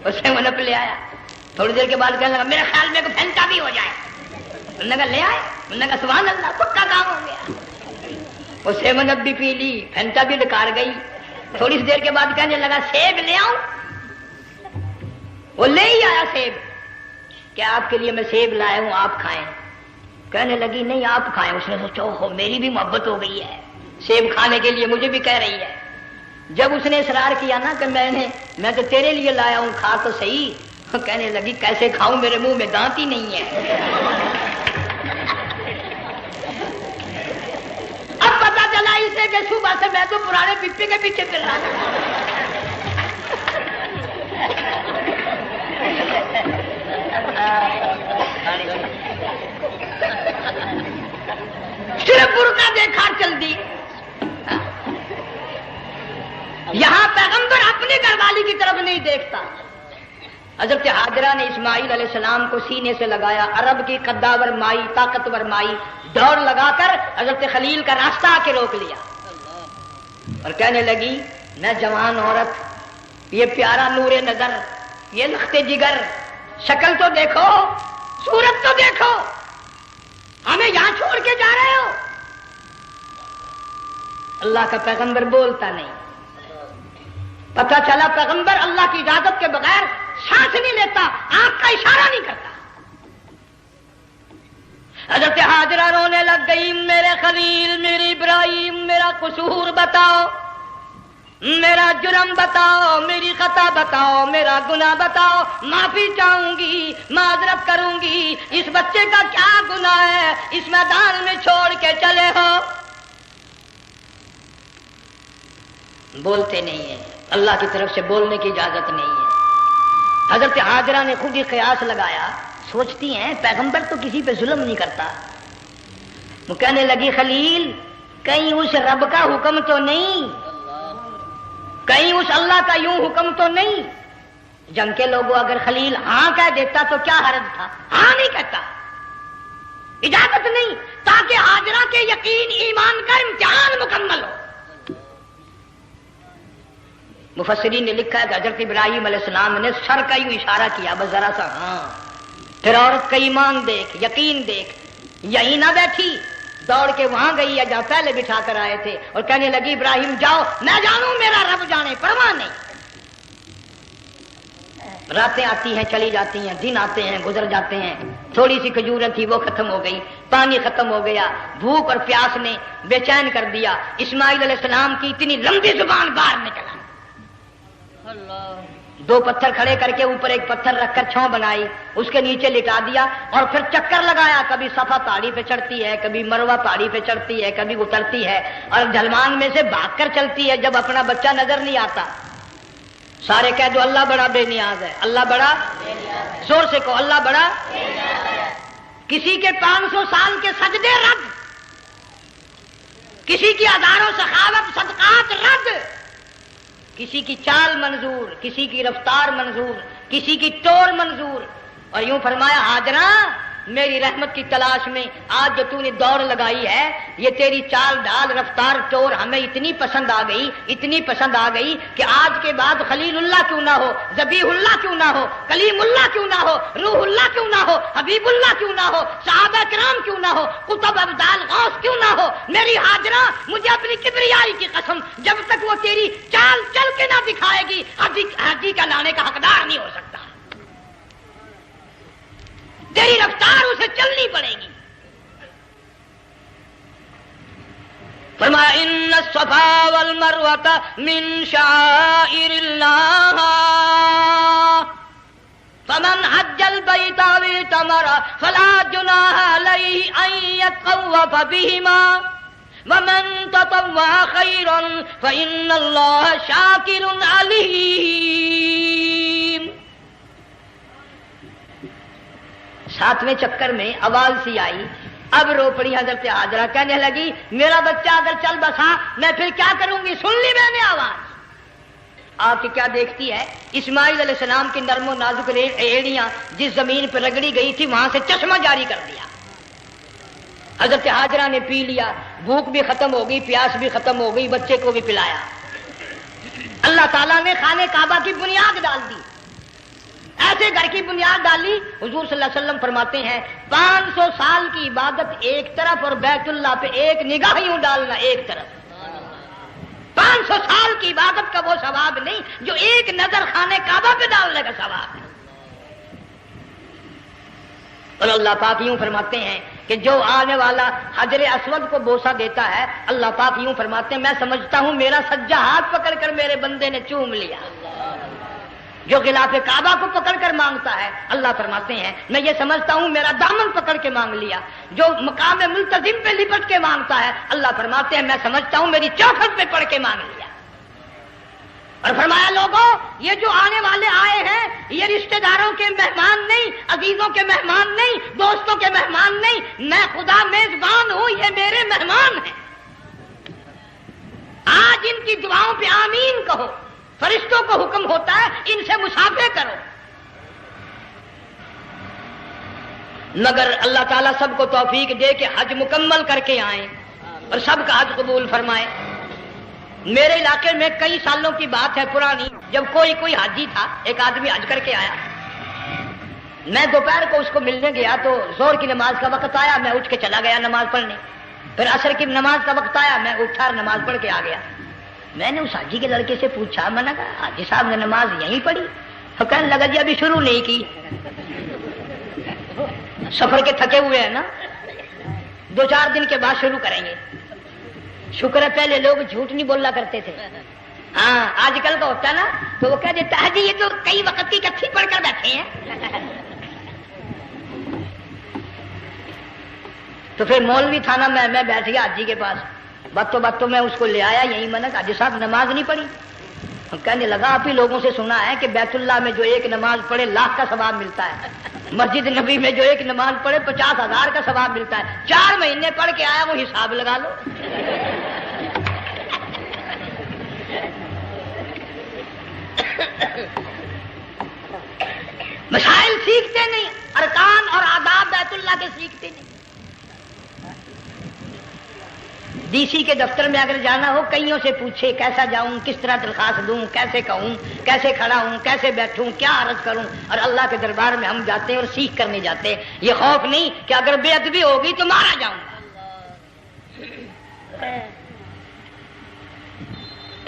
وہ سیب والا لے آیا۔ تھوڑی دیر کے بعد کہنے لگا میرے خیال میں پھینٹا بھی ہو جائے، نے کہا لے آئے، نے کہا سبحان اللہ پکا کام ہو گیا۔ وہ سیب بھی پی لی، پھینٹا بھی ڈکار گئی۔ تھوڑی سی دیر کے بعد کہنے لگا سیب لے آؤں، وہ لے ہی آیا سیب، کیا آپ کے لیے میں سیب لایا ہوں آپ کھائیں؟ کہنے لگی نہیں آپ کھائیں۔ اس نے سوچا ہو میری بھی محبت ہو گئی ہے، سیب کھانے کے لیے مجھے بھی کہہ رہی ہے۔ جب اس نے اصرار کیا نا کہ میں تو تیرے لیے لایا ہوں، کھا تو صحیح، کہنے لگی کیسے کھاؤں، میرے منہ میں دانت ہی نہیں ہے۔ اب پتا چلا اسے کہ صبح سے میں تو پرانے پپے کے پیچھے پھر رہا تھا۔ صرف برقع دیکھا چل دی۔ یہاں پیغمبر اپنے گھر والی کی طرف نہیں دیکھتا۔ حضرت ہاجرہ نے اسماعیل علیہ السلام کو سینے سے لگایا، عرب کی قداور مائی، طاقتور مائی، دوڑ لگا کر حضرت خلیل کا راستہ آ کے روک لیا اور کہنے لگی میں جوان عورت، یہ پیارا نور نظر، یہ لخت جگر، شکل تو دیکھو، صورت تو دیکھو، ہمیں یہاں چھوڑ کے جا رہے ہو؟ اللہ کا پیغمبر بولتا نہیں۔ پتہ چلا پیغمبر اللہ کی اجازت کے بغیر سانس نہیں لیتا، آنکھ کا اشارہ نہیں کرتا۔ حضرت ہاجرہ رونے لگ گئی، میرے خلیل، میرے ابراہیم، میرا قصور بتاؤ، میرا جرم بتاؤ، میری خطا بتاؤ، میرا گناہ بتاؤ، معافی چاہوں گی، معذرت کروں گی، اس بچے کا کیا گناہ ہے اس میدان میں چھوڑ کے چلے ہو؟ بولتے نہیں ہیں، اللہ کی طرف سے بولنے کی اجازت نہیں ہے۔ حضرت ہاجرہ نے خود ہی قیاس لگایا، سوچتی ہیں پیغمبر تو کسی پہ ظلم نہیں کرتا۔ وہ کہنے لگی خلیل کہیں اس رب کا حکم تو نہیں کہیں اس اللہ کا یوں حکم تو نہیں؟ جنگ کے لوگوں اگر خلیل ہاں کہہ دیتا تو کیا حرج تھا؟ ہاں نہیں کہتا، اجازت نہیں، تاکہ ہاجرہ کے یقین ایمان کا امتحان مکمل ہو۔ مفسرین نے لکھا ہے کہ حضرت ابراہیم علیہ السلام نے سر کا یوں اشارہ کیا، بس ذرا سا ہاں، پھر عورت کا ایمان دیکھ، یقین دیکھ، یہیں نہ بیٹھی، دوڑ کے وہاں گئی ہے جہاں پہلے بٹھا کر آئے تھے، اور کہنے لگی ابراہیم جاؤ، میں جانوں میرا رب جانے، پرواہ نہیں۔ راتیں آتی ہیں چلی جاتی ہیں، دن آتے ہیں گزر جاتے ہیں، تھوڑی سی کھجوریں تھی وہ ختم ہو گئی، پانی ختم ہو گیا، بھوک اور پیاس نے بے چین کر دیا، اسماعیل علیہ السلام کی اتنی لمبی زبان باہر نکلا، دو پتھر کھڑے کر کے اوپر ایک پتھر رکھ کر چھاؤں بنائی، اس کے نیچے لٹا دیا، اور پھر چکر لگایا، کبھی صفا پہاڑی پہ چڑھتی ہے، کبھی مروہ پہاڑی پہ چڑھتی ہے، کبھی اترتی ہے، اور ڈھلوان میں سے بھاگ کر چلتی ہے جب اپنا بچہ نظر نہیں آتا۔ سارے کہہ دو اللہ بڑا بے نیاز ہے، اللہ بڑا زور سے کہو اللہ بڑا۔ کسی کے 500 سال کے سجدے رد، کسی کی ہزاروں سخاوت صدقات رد، کسی کی چال منظور، کسی کی رفتار منظور، کسی کی ٹور منظور، اور یوں فرمایا ہاجرہ میری رحمت کی تلاش میں آج جو تو نے دوڑ لگائی ہے، یہ تیری چال ڈال رفتار ٹور ہمیں اتنی پسند آ گئی، اتنی پسند آ گئی کہ آج کے بعد خلیل اللہ کیوں نہ ہو، ذبیح اللہ کیوں نہ ہو، کلیم اللہ کیوں نہ ہو، روح اللہ کیوں نہ ہو، حبیب اللہ کیوں نہ ہو، صحابہ کرام کیوں نہ ہو، قطب ابدال غوث کیوں نہ ہو، میری ہاجرہ مجھے اپنی کبریائی کی قسم جب تک وہ تیری چال چل کے نہ دکھائے گی حاجی کا لانے کا حقدار نہیں ہو سکتا، تیری رفتار اسے چلنی پڑے گی۔ فرمایا ان الصفا والمروہ من شعائر اللہ فمن حج البیت او اعتمر فلا جناح علیہ ان یطوف بہما ومن تطوع خیرا فإن اللہ شاکر علیم۔ 7ویں چکر میں آواز سی آئی، اب رو پڑی حضرت ہاجرہ، کہنے لگی میرا بچہ اگر چل بسا میں پھر کیا کروں گی؟ سن لی میں نے آواز۔ آپ کی کیا دیکھتی ہے؟ اسماعیل علیہ السلام کی نرم و نازک ایڑیاں جس زمین پہ رگڑی گئی تھی وہاں سے چشمہ جاری کر دیا، حضرت ہاجرہ نے پی لیا، بھوک بھی ختم ہو گئی، پیاس بھی ختم ہو گئی، بچے کو بھی پلایا۔ اللہ تعالیٰ نے خانہ کعبہ کی بنیاد ڈال دی، ایسے گھر کی بنیاد ڈالی، حضور صلی اللہ علیہ وسلم فرماتے ہیں 500 سال کی عبادت ایک طرف اور بیت اللہ پہ ایک نگاہ یوں ڈالنا ایک طرف، 500 سال کی عبادت کا وہ ثواب نہیں جو ایک نظر خانہ کعبہ پہ ڈالنے کا ثواب ہے۔ اور اللہ پاک یوں فرماتے ہیں کہ جو آنے والا حجر اسود کو بوسہ دیتا ہے، اللہ پاک یوں فرماتے ہیں میں سمجھتا ہوں میرا سجا ہاتھ پکڑ کر میرے بندے نے چوم لیا۔ جو غلاف کعبہ کو پکڑ کر مانگتا ہے، اللہ فرماتے ہیں میں یہ سمجھتا ہوں میرا دامن پکڑ کے مانگ لیا۔ جو مقام ملتزم پہ لپٹ کے مانگتا ہے، اللہ فرماتے ہیں میں سمجھتا ہوں میری چوکھٹ پہ پڑھ کے مانگ لیا۔ اور فرمایا لوگوں یہ جو آنے والے آئے ہیں یہ رشتہ داروں کے مہمان نہیں، عزیزوں کے مہمان نہیں، دوستوں کے مہمان نہیں، میں خدا میزبان ہوں، یہ میرے مہمان ہیں۔ آج ان کی دعاؤں پہ آمین کہو، فرشتوں کو حکم ہوتا ہے ان سے مصافحہ کرو، مگر اللہ تعالیٰ سب کو توفیق دے کہ حج مکمل کر کے آئیں اور سب کا حج قبول فرمائے۔ میرے علاقے میں کئی سالوں کی بات ہے پرانی، جب کوئی حاجی تھا، ایک آدمی حج کر کے آیا، میں دوپہر کو اس کو ملنے گیا تو ظہر کی نماز کا وقت آیا، میں اٹھ کے چلا گیا نماز پڑھنے، پھر عصر کی نماز کا وقت آیا، میں اٹھا اور نماز پڑھ کے آ گیا۔ میں نے اس حاجی کے لڑکے سے پوچھا، میں نے کہا حاجی صاحب نے نماز یہیں پڑھی؟ تو کہنے لگا جی ابھی شروع نہیں کی، سفر کے تھکے ہوئے ہیں نا، 2-4 دن کے بعد شروع کریں گے۔ شکر ہے پہلے لوگ جھوٹ نہیں بولا کرتے تھے، ہاں آج کل کا ہوتا ہے نا تو وہ کہہ دیتا ہے جی یہ تو کئی وقت کی کچھی پڑھ کر بیٹھے ہیں۔ تو پھر مولوی تھا نا، میں بیٹھ گیا حاجی کے پاس، باتوں میں اس کو لے آیا، یہی میں نے کہا حاجی صاحب نماز نہیں پڑھی؟ کہنے لگا آپ ہی لوگوں سے سنا ہے کہ بیت اللہ میں جو ایک نماز پڑھے 1,00,000 کا ثواب ملتا ہے، مسجد نبی میں جو ایک نماز پڑھے 50,000 کا ثواب ملتا ہے، 4 مہینے پڑھ کے آیا، وہ حساب لگا لو۔ مسائل سیکھتے نہیں، ارکان اور آداب بیت اللہ کے سیکھتے نہیں۔ ڈی سی کے دفتر میں اگر جانا ہو کئیوں سے پوچھے کیسا جاؤں، کس طرح درخواست دوں، کیسے کہوں، کیسے کھڑا ہوں، کیسے بیٹھوں، کیا عرض کروں، اور اللہ کے دربار میں ہم جاتے ہیں اور سیکھ کرنے جاتے ہیں، یہ خوف نہیں کہ اگر بے ادبی ہوگی تو مارا جاؤں گا۔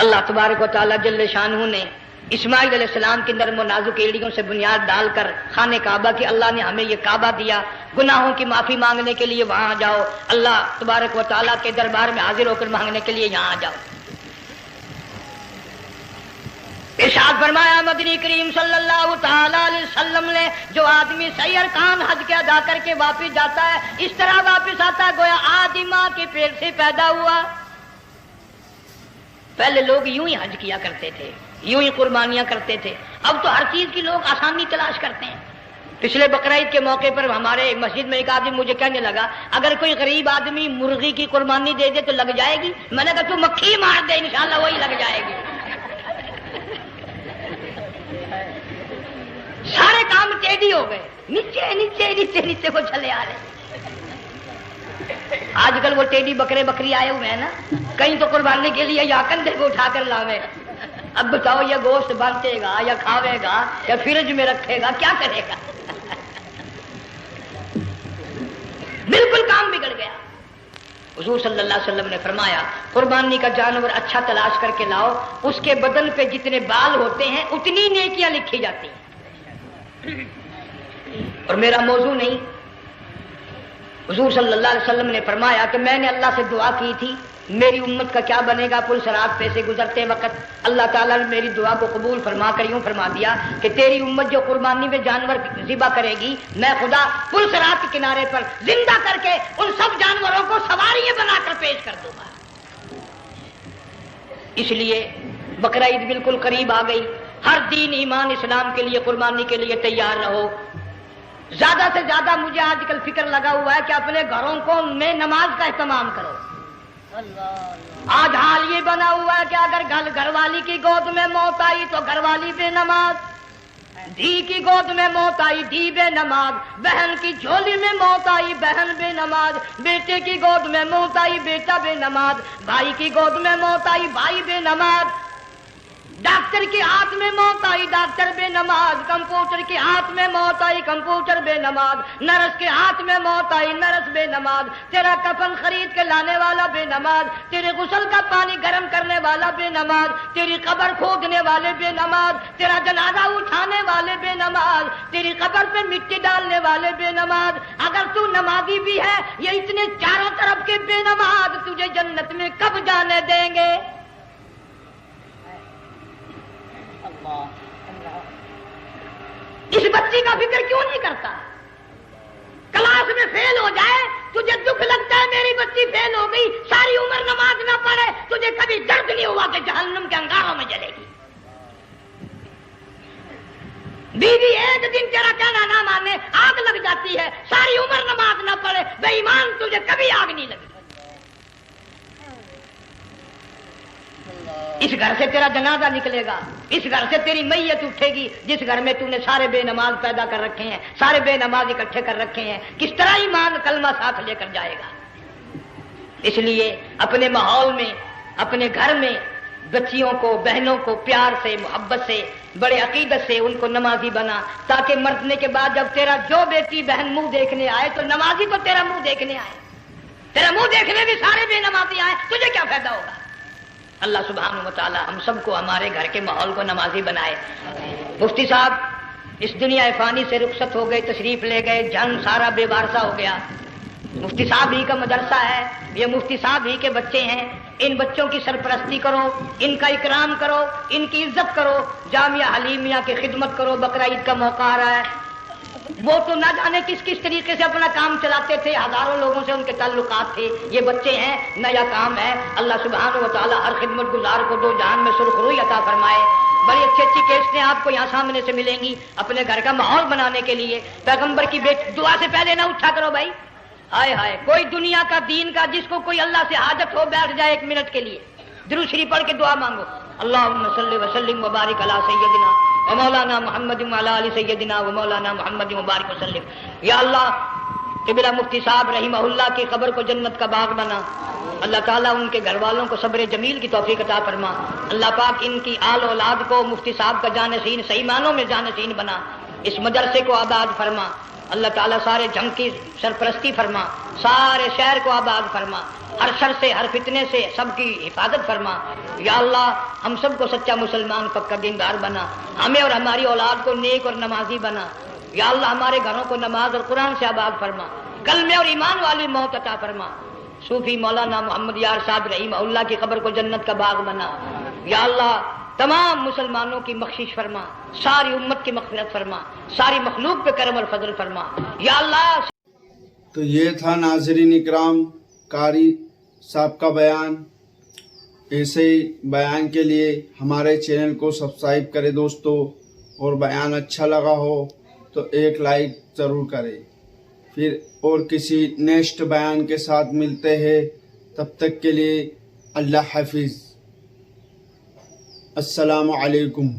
اللہ تبارک و تعالیٰ جل شانہ نے اسماعیل علیہ السلام کی نرم و نازک ایڑیوں سے بنیاد ڈال کر خانہ کعبہ کی، اللہ نے ہمیں یہ کعبہ دیا، گناہوں کی معافی مانگنے کے لیے وہاں جاؤ، اللہ تبارک و تعالیٰ کے دربار میں حاضر ہو کر مانگنے کے لیے یہاں جاؤ۔ ارشاد فرمایا مدنی کریم صلی اللہ تعالی علیہ وسلم نے، جو آدمی صحیح ارکان حج کے ادا کر کے واپس جاتا ہے اس طرح واپس آتا ہے گویا آدمی ماں کے پیٹ سے پیدا ہوا۔ پہلے لوگ یوں ہی حج کیا کرتے تھے، یوں ہی قربانیاں کرتے تھے، اب تو ہر چیز کی لوگ آسانی تلاش کرتے ہیں۔ پچھلے بقرعید کے موقع پر ہمارے مسجد میں ایک آدمی مجھے کہنے لگا اگر کوئی غریب آدمی مرغی کی قربانی دے دے تو لگ جائے گی؟ میں نے کہا تو مکھی مار دے انشاءاللہ وہی لگ جائے گی۔ سارے کام ٹیڑھی ہو گئے، نیچے نیچے نیچے نیچے کو چلے آ رہے۔ آج کل وہ ٹیڑھی بکرے بکری آئے ہوئے ہیں نا، کہیں تو قربانی کے لیے یا کندھے کو اٹھا کر لاوے، اب بتاؤ یہ گوشت بانٹے گا یا کھاوے گا یا فریج میں رکھے گا، کیا کرے گا؟ بالکل کام بگڑ گیا۔ حضور صلی اللہ علیہ وسلم نے فرمایا قربانی کا جانور اچھا تلاش کر کے لاؤ، اس کے بدن پہ جتنے بال ہوتے ہیں اتنی نیکیاں لکھی جاتی ہیں۔ اور میرا موضوع نہیں، حضور صلی اللہ علیہ وسلم نے فرمایا کہ میں نے اللہ سے دعا کی تھی میری امت کا کیا بنے گا، پل صراط پہ سے گزرتے وقت اللہ تعالیٰ نے میری دعا کو قبول فرما کر یوں فرما دیا کہ تیری امت جو قربانی میں جانور ذبح کرے گی میں خدا پل صراط کے کنارے پر زندہ کر کے ان سب جانوروں کو سواریاں بنا کر پیش کر دوں گا۔ اس لیے بقرعید بالکل قریب آ گئی، ہر دین ایمان اسلام کے لیے قربانی کے لیے تیار رہو۔ زیادہ سے زیادہ مجھے آج کل فکر لگا ہوا ہے کہ اپنے گھروں کو میں نماز کا اہتمام کرو۔ آج حال یہ بنا ہوا ہے کہ اگر گھر والی کی گود میں موت آئی تو گھر والی بے نماز، دھی کی گود میں موت آئی دھی بے نماز، بہن کی جھولی میں موت آئی بہن بے نماز، بیٹے کی گود میں موت آئی بیٹا بے نماز، بھائی کی گود میں موت آئی بھائی بے نماز، ڈاکٹر کے ہاتھ میں موت آئی ڈاکٹر بے نماز، کمپیوٹر کے ہاتھ میں موت آئی کمپیوٹر بے نماز، نرس کے ہاتھ میں موت آئی نرس بے نماز، تیرا کفن خرید کے لانے والا بے نماز، تیرے غسل کا پانی گرم کرنے والا بے نماز، تیری قبر کھودنے والے بے نماز، تیرا جنازہ اٹھانے والے بے نماز، تیری قبر پہ مٹی ڈالنے والے بے نماز۔ اگر تو نمازی بھی ہے یہ اتنے چاروں طرف کے بے نماز تجھے جنت میں کب جانے دیں گے؟ اس بچی کا فکر کیوں نہیں کرتا؟ کلاس میں فیل ہو جائے تجھے دکھ لگتا ہے میری بچی فیل ہو گئی، ساری عمر نماز نہ پڑھے تجھے کبھی درد نہیں ہوا کہ جہنم کے انگاروں میں جلے گی؟ بیوی ایک دن تیرا کہنا نہ مانے آگ لگ جاتی ہے، ساری عمر نماز نہ پڑھے بے ایمان تجھے کبھی آگ نہیں لگی۔ اس گھر سے تیرا جنازہ نکلے گا، اس گھر سے تیری میت اٹھے گی جس گھر میں تو نے سارے بے نماز پیدا کر رکھے ہیں، سارے بے نماز اکٹھے کر رکھے ہیں، کس طرح ایمان کلمہ ساتھ لے کر جائے گا؟ اس لیے اپنے ماحول میں اپنے گھر میں بچیوں کو بہنوں کو پیار سے محبت سے بڑے عقیدت سے ان کو نمازی بنا، تاکہ مرنے کے بعد جب تیرا جو بیٹی بہن منہ دیکھنے آئے تو نمازی تو تیرا منہ دیکھنے آئے، تیرا منہ دیکھنے بھی سارے بے نمازی آئے، تجھے کیا فائدہ ہوگا؟ اللہ سبحانہ و تعالی ہم سب کو ہمارے گھر کے ماحول کو نمازی بنائے۔ مفتی صاحب اس دنیا فانی سے رخصت ہو گئے، تشریف لے گئے، جان سارا بے وارثہ ہو گیا۔ مفتی صاحب ہی کا مدرسہ ہے، یہ مفتی صاحب ہی کے بچے ہیں، ان بچوں کی سرپرستی کرو، ان کا اکرام کرو، ان کی عزت کرو، جامعہ حلیمیہ کی خدمت کرو۔ بقرعید کا موقع آ رہا ہے، وہ تو نہ جانے کس کس طریقے سے اپنا کام چلاتے تھے، ہزاروں لوگوں سے ان کے تعلقات تھے، یہ بچے ہیں نیا کام ہے۔ اللہ سبحانہ و تعالی ہر خدمت گزار کو دو جہان میں سرخ روئی عطا فرمائے۔ بڑی اچھی اچھی کیسٹیں آپ کو یہاں سامنے سے ملیں گی اپنے گھر کا ماحول بنانے کے لیے۔ پیغمبر کی دعا سے پہلے نہ اٹھا کرو بھائی، ہائے ہائے کوئی دنیا کا دین کا جس کو کوئی اللہ سے حاجت ہو بیٹھ جائے ایک منٹ کے لیے درود شریف پڑھ کے دعا مانگو، اللهم صل وسلم وبارک علی سیدنا و مولانا محمد وعلی آل سیدنا و مولانا محمد وبارک وسلم. یا اللہ قبلہ مفتی صاحب رحمہ اللہ کی قبر کو جنت کا باغ بنا. اللہ تعالیٰ ان کے گھر والوں کو صبر جمیل کی توفیق عطا فرما. اللہ پاک ان کی آل اولاد کو مفتی صاحب کا جانشین صحیح معنوں میں جانشین بنا. اس مدرسے کو آباد فرما. اللہ تعالیٰ سارے جنگ کی سرپرستی فرما. سارے شہر کو آباد فرما. ہر شر سے ہر فتنے سے سب کی حفاظت فرما. یا اللہ ہم سب کو سچا مسلمان پکا دیندار بنا. ہمیں اور ہماری اولاد کو نیک اور نمازی بنا. یا اللہ ہمارے گھروں کو نماز اور قرآن سے آباد فرما. کلمے اور ایمان والی موت عطا فرما. صوفی مولانا محمد یار صاحب رحمہ اللہ کی قبر کو جنت کا باغ بنا. یا اللہ تمام مسلمانوں کی بخشش فرما. ساری امت کی مغفرت فرما. ساری مخلوق پہ کرم اور فضل فرما. یا اللہ. تو یہ تھا ناظرین اکرام قاری صاحب کا بیان. ایسے ہی بیان کے لیے ہمارے چینل کو سبسکرائب کرے دوستو، اور بیان اچھا لگا ہو تو ایک لائک ضرور کرے. پھر اور کسی نیکسٹ بیان کے ساتھ ملتے ہیں. تب تک کے لیے اللہ حافظ. السلام علیکم.